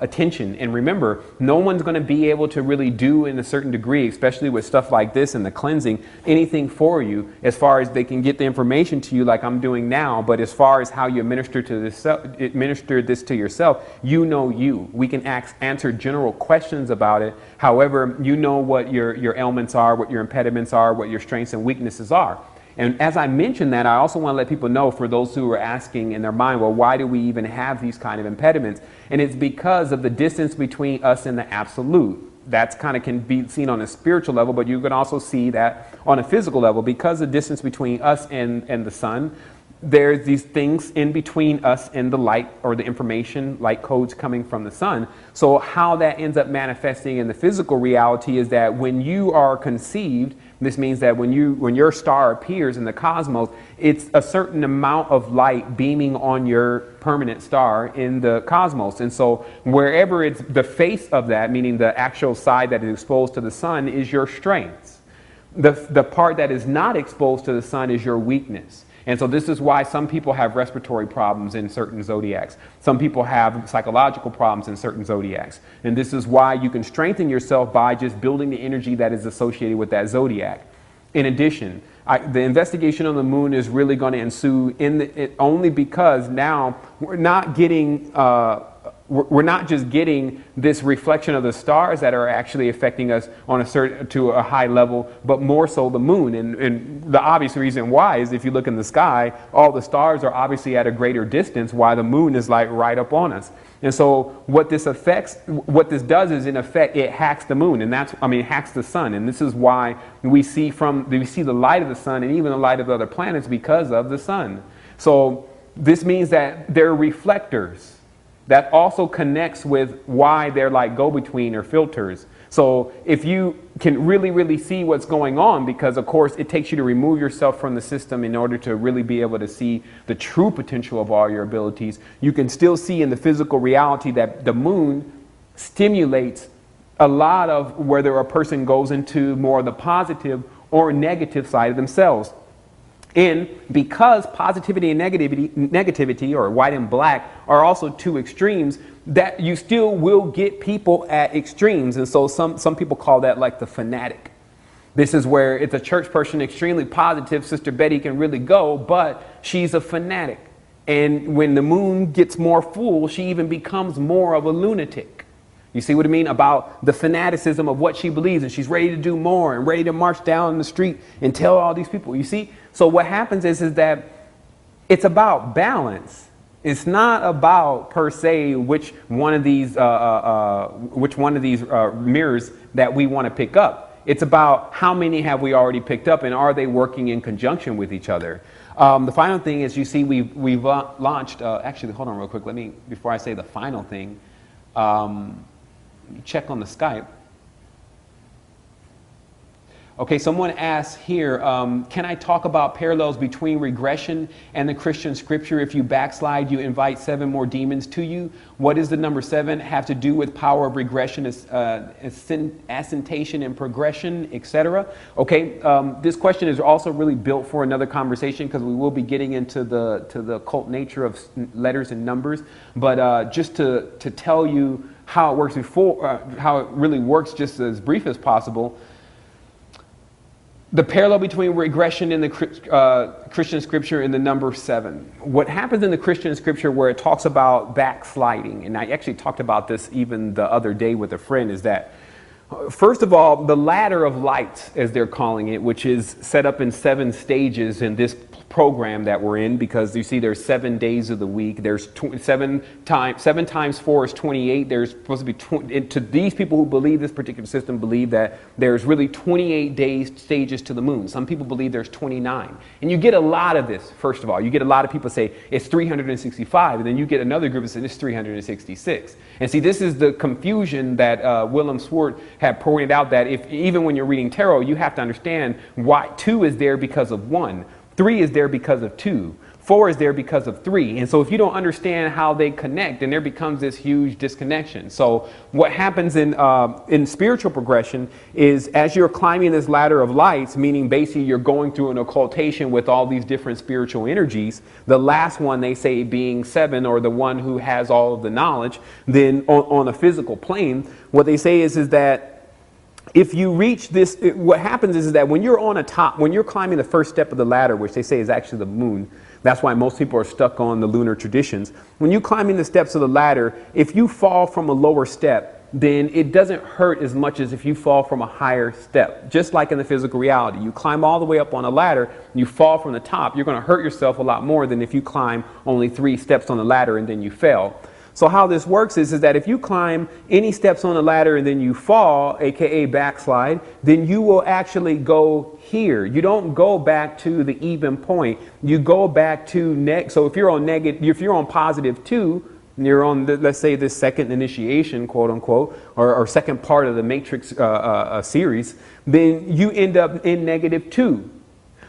attention. And remember, no one's going to be able to really do, in a certain degree, especially with stuff like this and the cleansing, anything for you as far as they can get the information to you like I'm doing now. But as far as how you administer this to yourself, we can answer general questions about it. However, you know what your ailments are, what your impediments are, what your strengths and weaknesses are. And as I mentioned that, I also want to let people know, for those who are asking in their mind, well, why do we even have these kind of impediments? And it's because of the distance between us and the absolute. That's kind of can be seen on a spiritual level, but you can also see that on a physical level. Because the distance between us and the sun, there's these things in between us and the light, or the information, light codes coming from the sun. So how that ends up manifesting in the physical reality is that when you are conceived, this means that when your star appears in the cosmos, it's a certain amount of light beaming on your permanent star in the cosmos. And so wherever it's the face of that, meaning the actual side that is exposed to the sun, is your strengths. The part that is not exposed to the sun is your weakness. And so this is why some people have respiratory problems in certain zodiacs. Some people have psychological problems in certain zodiacs. And this is why you can strengthen yourself by just building the energy that is associated with that zodiac. In addition, the investigation on the moon is really going to ensue only because now we're not getting we're not just getting this reflection of the stars that are actually affecting us on to a high level, but more so the moon. And the obvious reason why is, if you look in the sky, all the stars are obviously at a greater distance, while the moon is like right up on us. And so what this does is, in effect, it hacks the moon, and it hacks the sun. And this is why we see the light of the sun and even the light of the other planets, because of the sun. So this means that they're reflectors. That also connects with why they're like go-between or filters. So if you can really, really see what's going on, because of course it takes you to remove yourself from the system in order to really be able to see the true potential of all your abilities, you can still see in the physical reality that the moon stimulates a lot of whether a person goes into more of the positive or negative side of themselves. And because positivity and negativity, or white and black, are also two extremes, that you still will get people at extremes. And so some people call that like the fanatic. This is where it's a church person, extremely positive, Sister Betty can really go, but she's a fanatic. And when the moon gets more full, she even becomes more of a lunatic. You see what I mean? About the fanaticism of what she believes, and she's ready to do more and ready to march down the street and tell all these people. You see? So what happens is that it's about balance. It's not about per se which one of these mirrors that we want to pick up. It's about how many have we already picked up, and are they working in conjunction with each other? The final thing is, you see, we've launched. Actually, hold on real quick. Before I say the final thing, check on the Skype. Okay, someone asks here, can I talk about parallels between regression and the Christian scripture? If you backslide, you invite 7 more demons to you. What does the number 7 have to do with power of regression, ascentation and progression, etc.? Okay, this question is also really built for another conversation because we will be getting into the occult nature of letters and numbers. But just to tell you how it works how it really works, just as brief as possible. The parallel between regression in the Christian scripture and the number 7. What happens in the Christian scripture where it talks about backsliding, and I actually talked about this even the other day with a friend, is that first of all, the ladder of light, as they're calling it, which is set up in 7 stages in this program that we're in, because you see there's 7 days of the week. There's 7 times 4 is 28. There's supposed to be to these people who believe this particular system believe that there's really 28 stages to the moon. Some people believe there's 29. And you get a lot of this. First of all, you get a lot of people say it's 365, and then you get another group that says it's 366. And see, this is the confusion that Willem Swart had pointed out, that if even when you're reading tarot, you have to understand why 2 is there because of 1. 3 is there because of 2. 4 is there because of 3. And so if you don't understand how they connect, then there becomes this huge disconnection. So what happens in spiritual progression is, as you're climbing this ladder of lights, meaning basically you're going through an occultation with all these different spiritual energies, the last one they say being 7, or the one who has all of the knowledge, then on a physical plane, what they say is that if you reach this, what happens is that when you're on a top, when you're climbing the first step of the ladder, which they say is actually the moon, that's why most people are stuck on the lunar traditions. When you're climbing the steps of the ladder, if you fall from a lower step, then it doesn't hurt as much as if you fall from a higher step. Just like in the physical reality, you climb all the way up on a ladder, you fall from the top, you're going to hurt yourself a lot more than if you climb only 3 steps on the ladder and then you fell. So how this works is that if you climb any steps on the ladder and then you fall, aka backslide, then you will actually go here. You don't go back to the even point. You go back to so if you're on positive 2, and you're on let's say this second initiation, quote unquote, or second part of the Matrix series, then you end up in negative 2.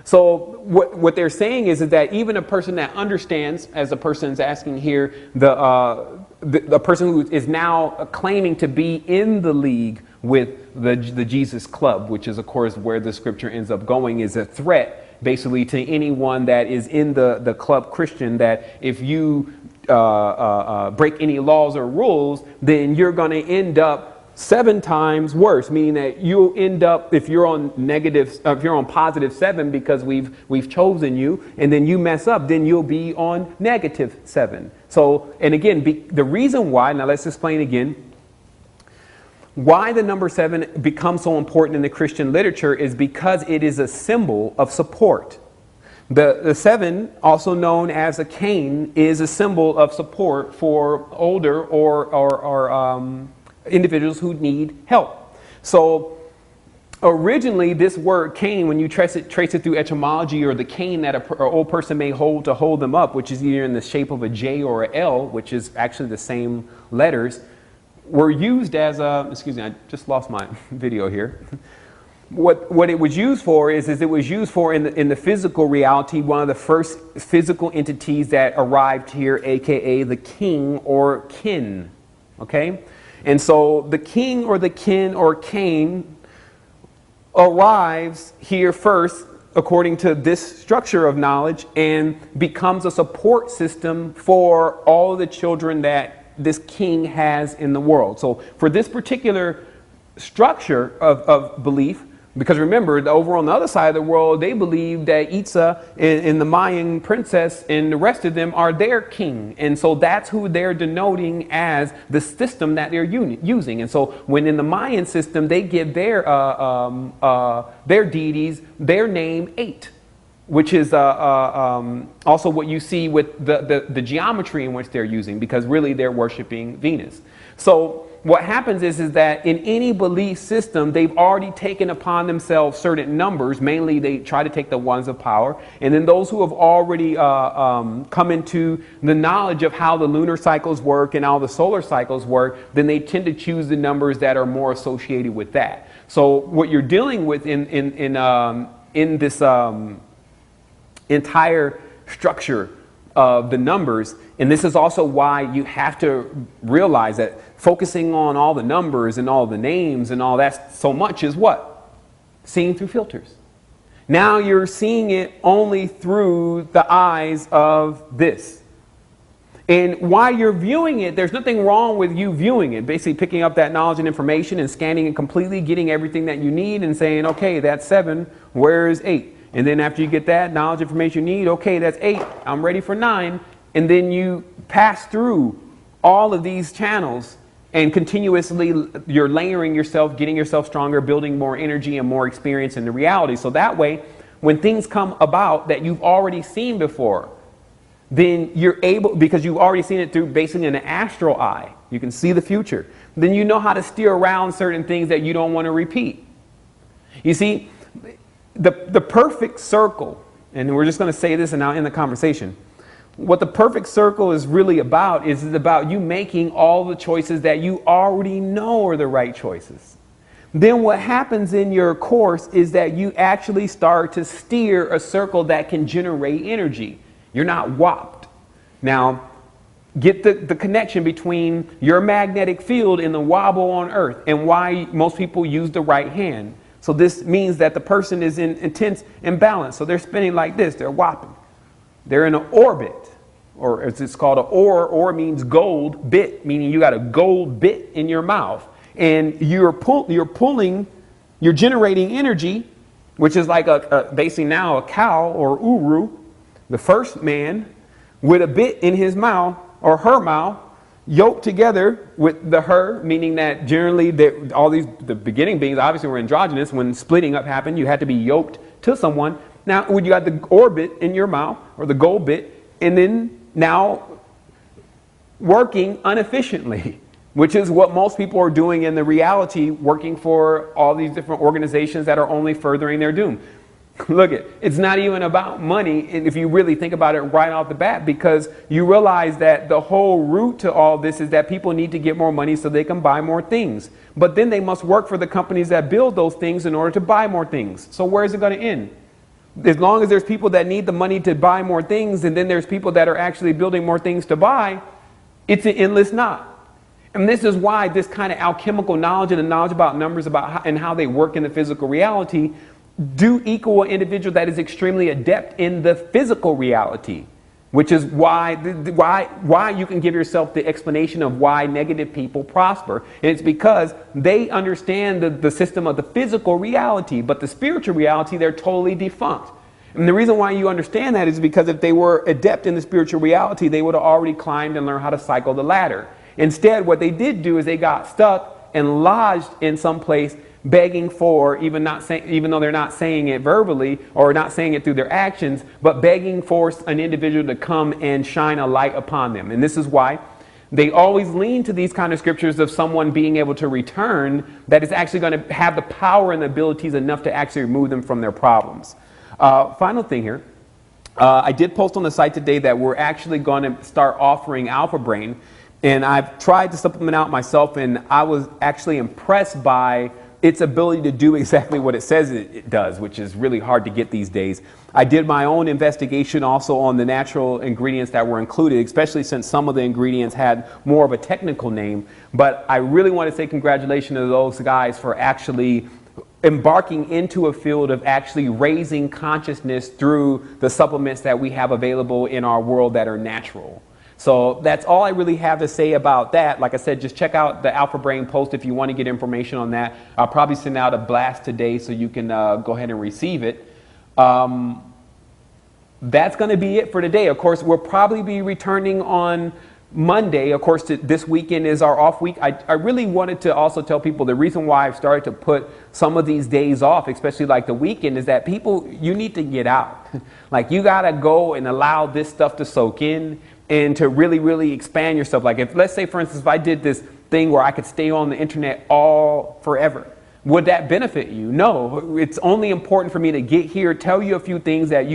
So what they're saying is that even a person that understands, as the person's asking here, the person who is now claiming to be in the league with the Jesus Club, which is of course where the scripture ends up going, is a threat basically to anyone that is in the club Christian, that if you break any laws or rules, then you're going to end up 7 times worse, meaning that you'll end up, if you're on positive 7 because we've chosen you, and then you mess up, then you'll be on negative 7. So, and again, the reason why, now let's explain again, why the number 7 becomes so important in the Christian literature is because it is a symbol of support. The 7, also known as a cane, is a symbol of support for older or individuals who need help. So originally this word cane, when you trace it through etymology, or the cane that an old person may hold to hold them up, which is either in the shape of a J or a L, which is actually the same letters, were used as a, excuse me, I just lost my video here. What it was used for is it was used for in the physical reality, one of the first physical entities that arrived here, aka the king or kin. Okay? And so the king or the kin or cane arrives here first, according to this structure of knowledge, and becomes a support system for all of the children that this king has in the world. So for this particular structure of belief, because remember, over on the other side of the world, they believe that Itza and the Mayan princess and the rest of them are their king. And so that's who they're denoting as the system that they're using. And so when in the Mayan system, they give their deities their name 8. which is also what you see with the geometry in which they're using, because really they're worshiping Venus. So what happens is that in any belief system, they've already taken upon themselves certain numbers. Mainly, they try to take the ones of power. And then those who have already come into the knowledge of how the lunar cycles work and how the solar cycles work, then they tend to choose the numbers that are more associated with that. So what you're dealing with in this entire structure of the numbers, and this is also why you have to realize that focusing on all the numbers and all the names and all that so much is what? Seeing through filters. Now you're seeing it only through the eyes of this. And while you're viewing it, there's nothing wrong with you viewing it, basically picking up that knowledge and information and scanning it completely, getting everything that you need and saying, okay, that's 7, where's 8? And then after you get that knowledge information you need, okay, that's 8, I'm ready for 9. And then you pass through all of these channels and continuously you're layering yourself, getting yourself stronger, building more energy and more experience in the reality. So that way, when things come about that you've already seen before, then you're able, because you've already seen it through basically an astral eye, you can see the future, then you know how to steer around certain things that you don't want to repeat. You see, the perfect circle, and we're just going to say this and now end the conversation. What the perfect circle is really about is about you making all the choices that you already know are the right choices. Then what happens in your course is that you actually start to steer a circle that can generate energy. You're not whopped. Now, get the connection between your magnetic field and the wobble on Earth and why most people use the right hand. So this means that the person is in intense imbalance. So they're spinning like this. They're whopping. They're in an orbit, or as it's called an ore. Ore means gold bit, meaning you got a gold bit in your mouth. And you're pulling, you're generating energy, which is like basically now a cow or uru, the first man, with a bit in his mouth or her mouth, yoked together with the her, meaning that generally the beginning beings obviously were androgynous. When splitting up happened, you had to be yoked to someone. Now, when you got the orbit in your mouth or the gold bit, and then now working inefficiently, which is what most people are doing in the reality, working for all these different organizations that are only furthering their doom. Look, it's not even about money if you really think about it right off the bat, because you realize that the whole root to all this is that people need to get more money so they can buy more things. But then they must work for the companies that build those things in order to buy more things. So where is it going to end? As long as there's people that need the money to buy more things, and then there's people that are actually building more things to buy, it's an endless knot. And this is why this kind of alchemical knowledge and the knowledge about numbers and how they work in the physical reality do equal an individual that is extremely adept in the physical reality, which is why you can give yourself the explanation of why negative people prosper. And it's because they understand the system of the physical reality, but the spiritual reality, they're totally defunct. And the reason why you understand that is because if they were adept in the spiritual reality, they would have already climbed and learned how to cycle the ladder. Instead, what they did do is they got stuck and lodged in some place, begging for, even though they're not saying it verbally or not saying it through their actions, but begging for an individual to come and shine a light upon them. And this is why they always lean to these kind of scriptures of someone being able to return that is actually going to have the power and the abilities enough to actually remove them from their problems. Final thing here. I did post on the site today that we're actually going to start offering Alpha Brain, and I've tried to supplement out myself, and I was actually impressed by its ability to do exactly what it says it does, which is really hard to get these days. I did my own investigation also on the natural ingredients that were included, especially since some of the ingredients had more of a technical name. But I really want to say congratulations to those guys for actually embarking into a field of actually raising consciousness through the supplements that we have available in our world that are natural. So that's all I really have to say about that. Like I said, just check out the Alpha Brain post if you want to get information on that. I'll probably send out a blast today so you can go ahead and receive it. That's going to be it for today. Of course, we'll probably be returning on Monday, of course, this weekend is our off week. I really wanted to also tell people the reason why I've started to put some of these days off, especially like the weekend, is that people, you need to get out. Like, you got to go and allow this stuff to soak in and to really, really expand yourself. Like, if, let's say, for instance, if I did this thing where I could stay on the internet all forever, would that benefit you? No, it's only important for me to get here, tell you a few things that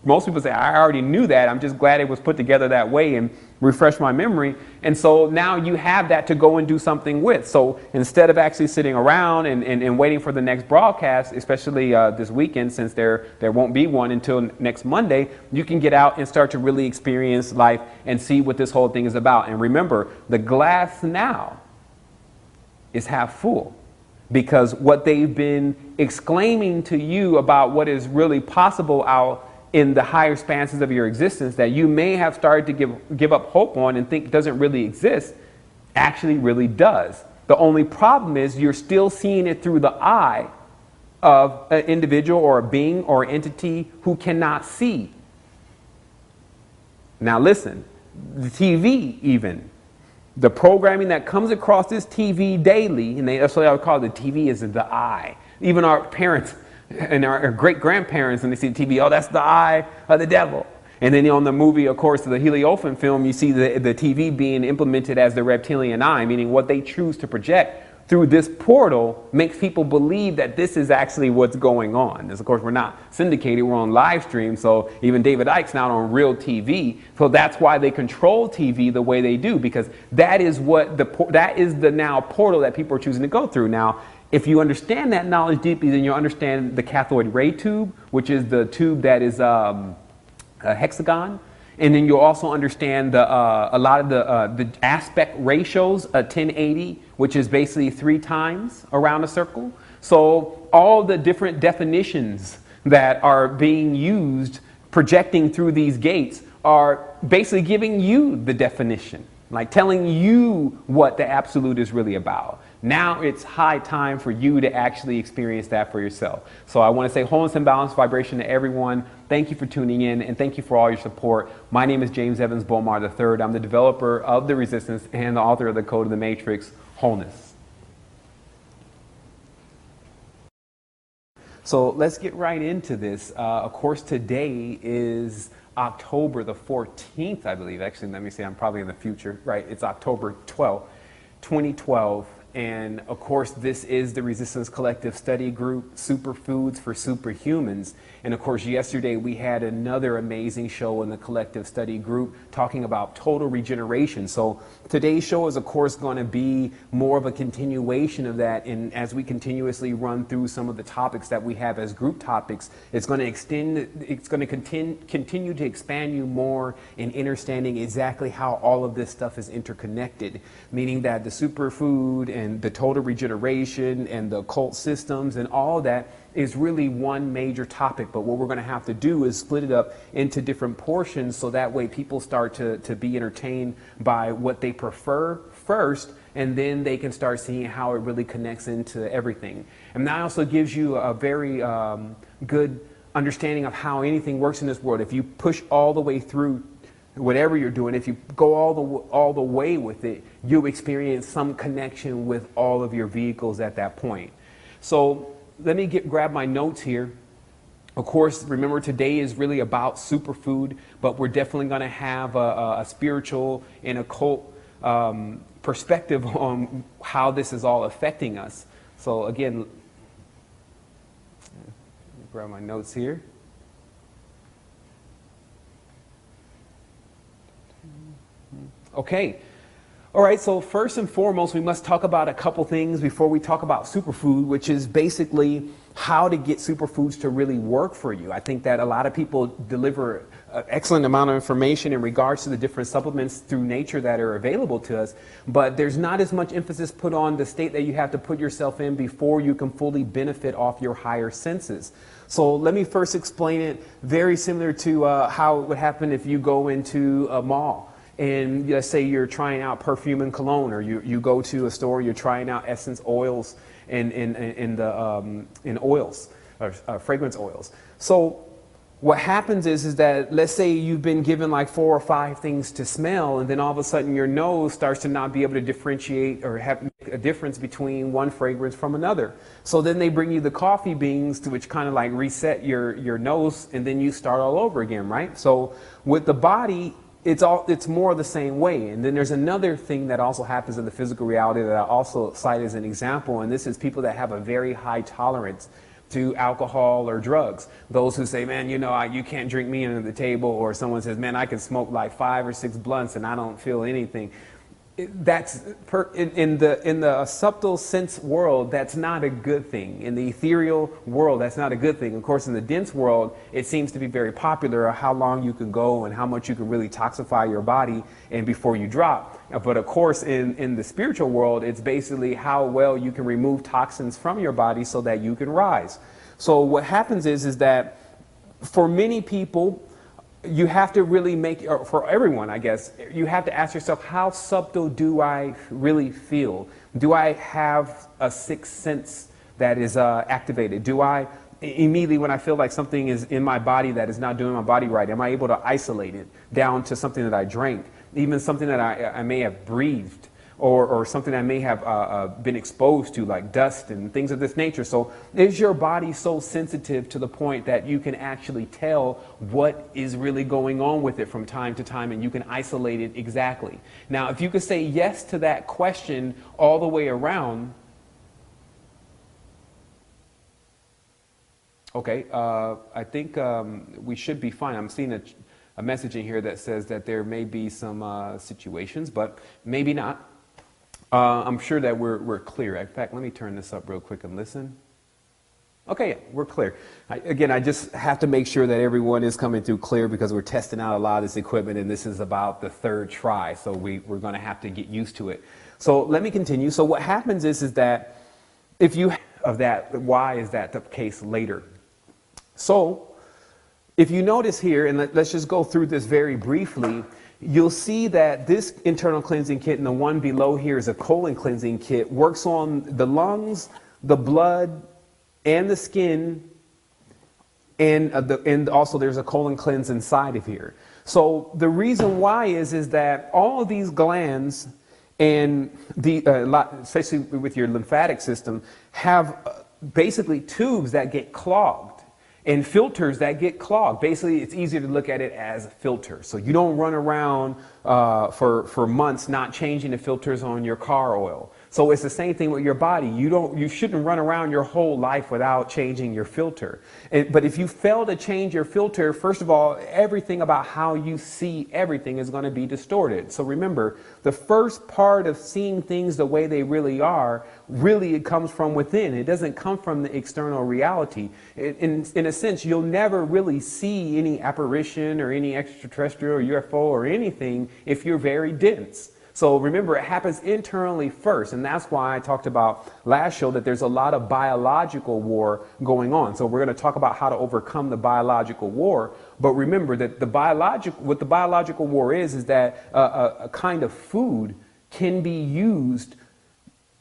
most people say, I already knew that. I'm just glad it was put together that way and refresh my memory. And so now you have that to go and do something with. So instead of actually sitting around and waiting for the next broadcast, especially this weekend, since there won't be one until next Monday, you can get out and start to really experience life and see what this whole thing is about. And remember, the glass now is half full. Because what they've been exclaiming to you about what is really possible out in the higher expanses of your existence that you may have started to give up hope on and think doesn't really exist, actually really does. The only problem is you're still seeing it through the eye of an individual or a being or entity who cannot see. Now listen, the TV even. The programming that comes across this TV daily, and that's what I would call it, the TV is the eye. Even our parents and our great-grandparents, when they see the TV, oh, that's the eye of the devil. And then on the movie, of course, the Heliophant film, you see the TV being implemented as the reptilian eye, meaning what they choose to project through this portal makes people believe that this is actually what's going on. This, of course, we're not syndicated, we're on live stream, so even David Icke's not on real TV. So that's why they control TV the way they do, because that is the now portal that people are choosing to go through. Now, if you understand that knowledge deeply, then you'll understand the cathode ray tube, which is the tube that is a hexagon. And then you'll also understand a lot of the aspect ratios, 1080, which is basically 3 times around a circle. So all the different definitions that are being used projecting through these gates are basically giving you the definition, like telling you what the absolute is really about. Now it's high time for you to actually experience that for yourself. So I want to say wholeness and balanced vibration to everyone. Thank you for tuning in, and thank you for all your support. My name is James Evans Bomar III. I'm the developer of The Resistance and the author of the Code of the Matrix, Wholeness. So let's get right into this. Of course, today is October the 14th, I believe. Actually, let me see, I'm probably in the future. Right, it's October 12th, 2012. And of course, this is the Resistance Collective Study Group, Superfoods for Superhumans. And of course, yesterday we had another amazing show in the Collective Study Group talking about total regeneration. So today's show is of course going to be more of a continuation of that. And as we continuously run through some of the topics that we have as group topics, it's going to continue to expand you more in understanding exactly how all of this stuff is interconnected, meaning that the superfood and the total regeneration and the occult systems and all that is really one major topic. But what we're going to have to do is split it up into different portions, so that way people start to be entertained by what they prefer first, and then they can start seeing how it really connects into everything. And that also gives you a very good understanding of how anything works in this world. If you push all the way through whatever you're doing, if you go all the way with it, you'll experience some connection with all of your vehicles at that point. So let me grab my notes here. Of course, remember today is really about superfood, but we're definitely going to have a spiritual and occult perspective on how this is all affecting us. So again, let me grab my notes here. Okay. All right, so first and foremost, we must talk about a couple things before we talk about superfood, which is basically how to get superfoods to really work for you. I think that a lot of people deliver an excellent amount of information in regards to the different supplements through nature that are available to us, but there's not as much emphasis put on the state that you have to put yourself in before you can fully benefit off your higher senses. So let me first explain it very similar to how it would happen if you go into a mall. And let's say you're trying out perfume and cologne, or you go to a store, you're trying out essence oils and oils, or fragrance oils. So what happens is that, let's say you've been given like 4 or 5 things to smell, and then all of a sudden your nose starts to not be able to differentiate or have a difference between one fragrance from another. So then they bring you the coffee beans, which kind of like reset your nose, and then you start all over again, right? So with the body, it's more the same way. And then there's another thing that also happens in the physical reality that I also cite as an example, and this is people that have a very high tolerance to alcohol or drugs. Those who say, man, you know, you can't drink me under the table, or someone says, man, I can smoke like 5 or 6 blunts and I don't feel anything. That's in the subtle sense world, that's not a good thing. In the ethereal world, that's not a good thing. Of course, in the dense world, it seems to be very popular how long you can go and how much you can really toxify your body and before you drop. But of course, in the spiritual world, it's basically how well you can remove toxins from your body so that you can rise. So what happens is that for many people, you have to really make, or for everyone, I guess, you have to ask yourself, how subtle do I really feel? Do I have a sixth sense that is activated? Do I immediately, when I feel like something is in my body that is not doing my body right, am I able to isolate it down to something that I drank, even something that I may have breathed, or something I may have been exposed to, like dust and things of this nature? So is your body so sensitive to the point that you can actually tell what is really going on with it from time to time, and you can isolate it exactly? Now, if you could say yes to that question all the way around, okay, I think we should be fine. I'm seeing a message in here that says that there may be some situations, but maybe not. I'm sure that we're clear. In fact, let me turn this up real quick and listen. Okay, yeah, we're clear. Again, I just have to make sure that everyone is coming through clear, because we're testing out a lot of this equipment, and this is about the 3rd try, so we're going to have to get used to it. So let me continue. So what happens is that if you of that, why is that the case later? So if you notice here, and let's just go through this very briefly, you'll see that this internal cleansing kit and the one below here is a colon cleansing kit, works on the lungs, the blood, and the skin, and also there's a colon cleanse inside of here. So the reason why is that all of these glands and especially with your lymphatic system, have basically tubes that get clogged and filters that get clogged. Basically, it's easier to look at it as a filter. So you don't run around for months not changing the filters on your car oil. So it's the same thing with your body. You shouldn't run around your whole life without changing your filter. But if you fail to change your filter, first of all, everything about how you see everything is going to be distorted. So remember, the first part of seeing things the way they really are, really it comes from within. It doesn't come from the external reality. In a sense, you'll never really see any apparition or any extraterrestrial or UFO or anything if you're very dense. So remember, it happens internally first, and that's why I talked about last show that there's a lot of biological war going on. So we're going to talk about how to overcome the biological war. But remember that what the biological war is that a kind of food can be used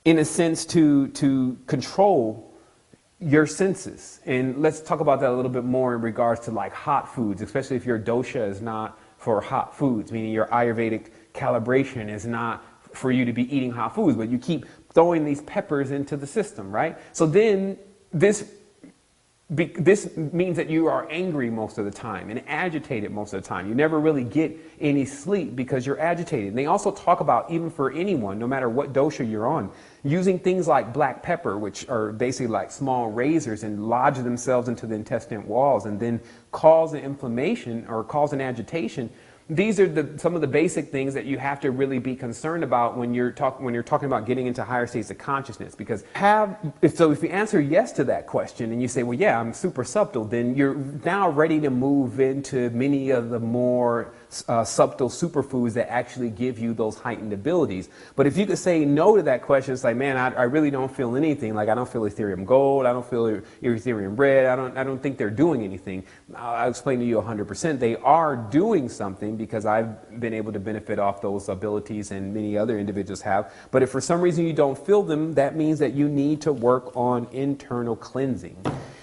in a sense to control your senses. And let's talk about that a little bit more in regards to like hot foods, especially if your dosha is not for hot foods, meaning your Ayurvedic calibration is not for you to be eating hot foods, but you keep throwing these peppers into the system, right? So then this means that you are angry most of the time and agitated most of the time. You never really get any sleep because you're agitated. And they also talk about, even for anyone, no matter what dosha you're on, using things like black pepper, which are basically like small razors, and lodge themselves into the intestinal walls and then cause an inflammation or cause an agitation. These are some of the basic things that you have to really be concerned about when you're talking about getting into higher states of consciousness. Because if you answer yes to that question and you say, well, yeah, I'm super subtle, then you're now ready to move into many of the more subtle superfoods that actually give you those heightened abilities. But if you could say no to that question, it's like, man, I really don't feel anything. Like, I don't feel Ethereum gold, I don't feel Ethereum red, I don't think they're doing anything. I'll explain to you 100%. They are doing something, because I've been able to benefit off those abilities, and many other individuals have. But if for some reason you don't feel them, that means that you need to work on internal cleansing.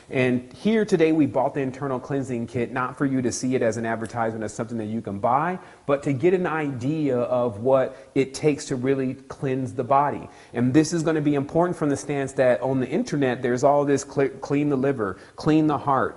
And here today we bought the internal cleansing kit, not for you to see it as an advertisement as something that you can buy, but to get an idea of what it takes to really cleanse the body. And this is going to be important from the stance that on the internet there's all this clean the liver, clean the heart,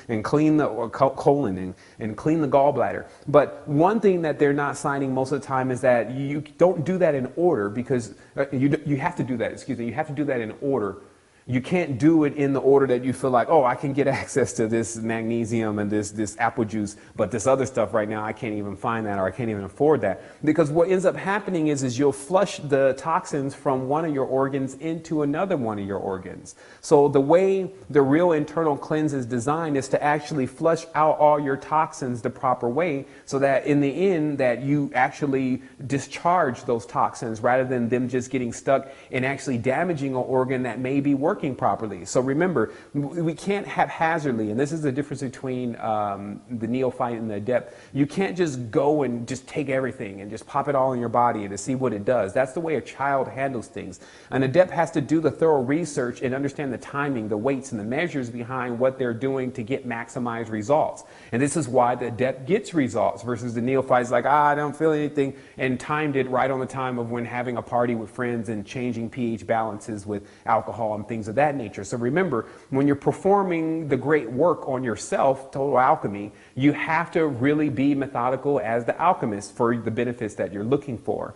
and clean the colon, and clean the gallbladder. But one thing that they're not citing most of the time is that you don't do that in order, because you have to do that, excuse me, you have to do that in order. You can't do it in the order that you feel like, oh, I can get access to this magnesium and this apple juice, but this other stuff right now, I can't even find that, or I can't even afford that. Because what ends up happening is you'll flush the toxins from one of your organs into another one of your organs. So the way the real internal cleanse is designed is to actually flush out all your toxins the proper way, so that in the end that you actually discharge those toxins rather than them just getting stuck and actually damaging an organ that may be working properly. So remember, we can't haphazardly, and this is the difference between the neophyte and the adept. You can't just go and just take everything and just pop it all in your body to see what it does. That's the way a child handles things. An adept has to do the thorough research and understand the timing, the weights, and the measures behind what they're doing to get maximized results. And this is why the adept gets results versus the neophyte is like, I don't feel anything, and timed it right on the time of when having a party with friends and changing pH balances with alcohol and things of that nature. So remember, when you're performing the great work on yourself, total alchemy, you have to really be methodical as the alchemist for the benefits that you're looking for.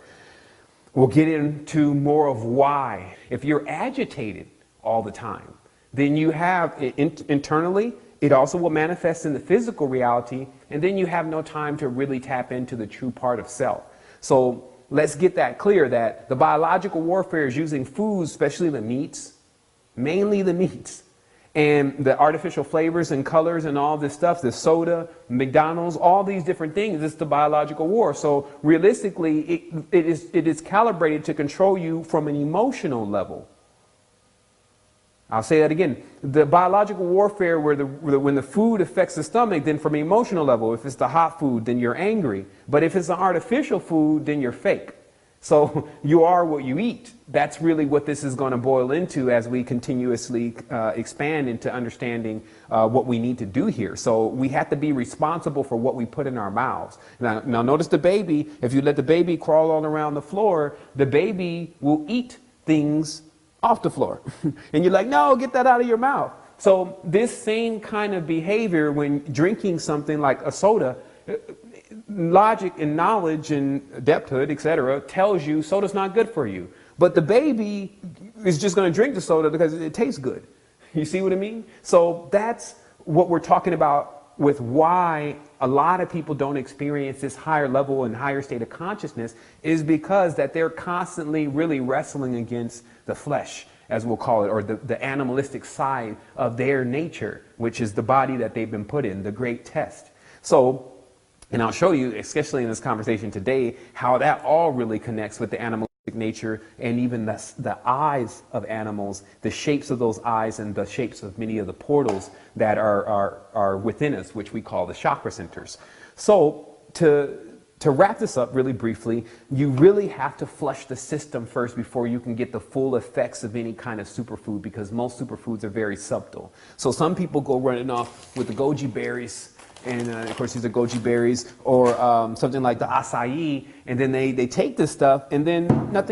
We'll get into more of why. If you're agitated all the time, then you have internally, it also will manifest in the physical reality, and then you have no time to really tap into the true part of self. So let's get that clear, that the biological warfare is using foods, especially the meats, mainly the meats, and the artificial flavors and colors and all this stuff, the soda, McDonald's, all these different things. It's the biological war. So realistically, it is calibrated to control you from an emotional level. I'll say that again. The biological warfare, when the food affects the stomach, then from an emotional level, if it's the hot food, then you're angry. But if it's an artificial food, then you're fake. So you are what you eat. That's really what this is going to boil into as we continuously expand into understanding what we need to do here. So we have to be responsible for what we put in our mouths. Now notice the baby. If you let the baby crawl all around the floor, the baby will eat things off the floor. And you're like, no, get that out of your mouth. So this same kind of behavior when drinking something like a soda, logic and knowledge and adepthood, etc., tells you soda's not good for you. But the baby is just going to drink the soda because it tastes good. You see what I mean? So that's what we're talking about with why a lot of people don't experience this higher level and higher state of consciousness, is because that they're constantly really wrestling against the flesh, as we'll call it, or the animalistic side of their nature, which is the body that they've been put in, the great test. So, and I'll show you, especially in this conversation today, how that all really connects with the animalistic nature, and even the eyes of animals, the shapes of those eyes, and the shapes of many of the portals that are within us, which we call the chakra centers. So to wrap this up really briefly, you really have to flush the system first before you can get the full effects of any kind of superfood, because most superfoods are very subtle. So some people go running off with the goji berries, and of course these are goji berries, or something like the acai, and then they take this stuff and then nothing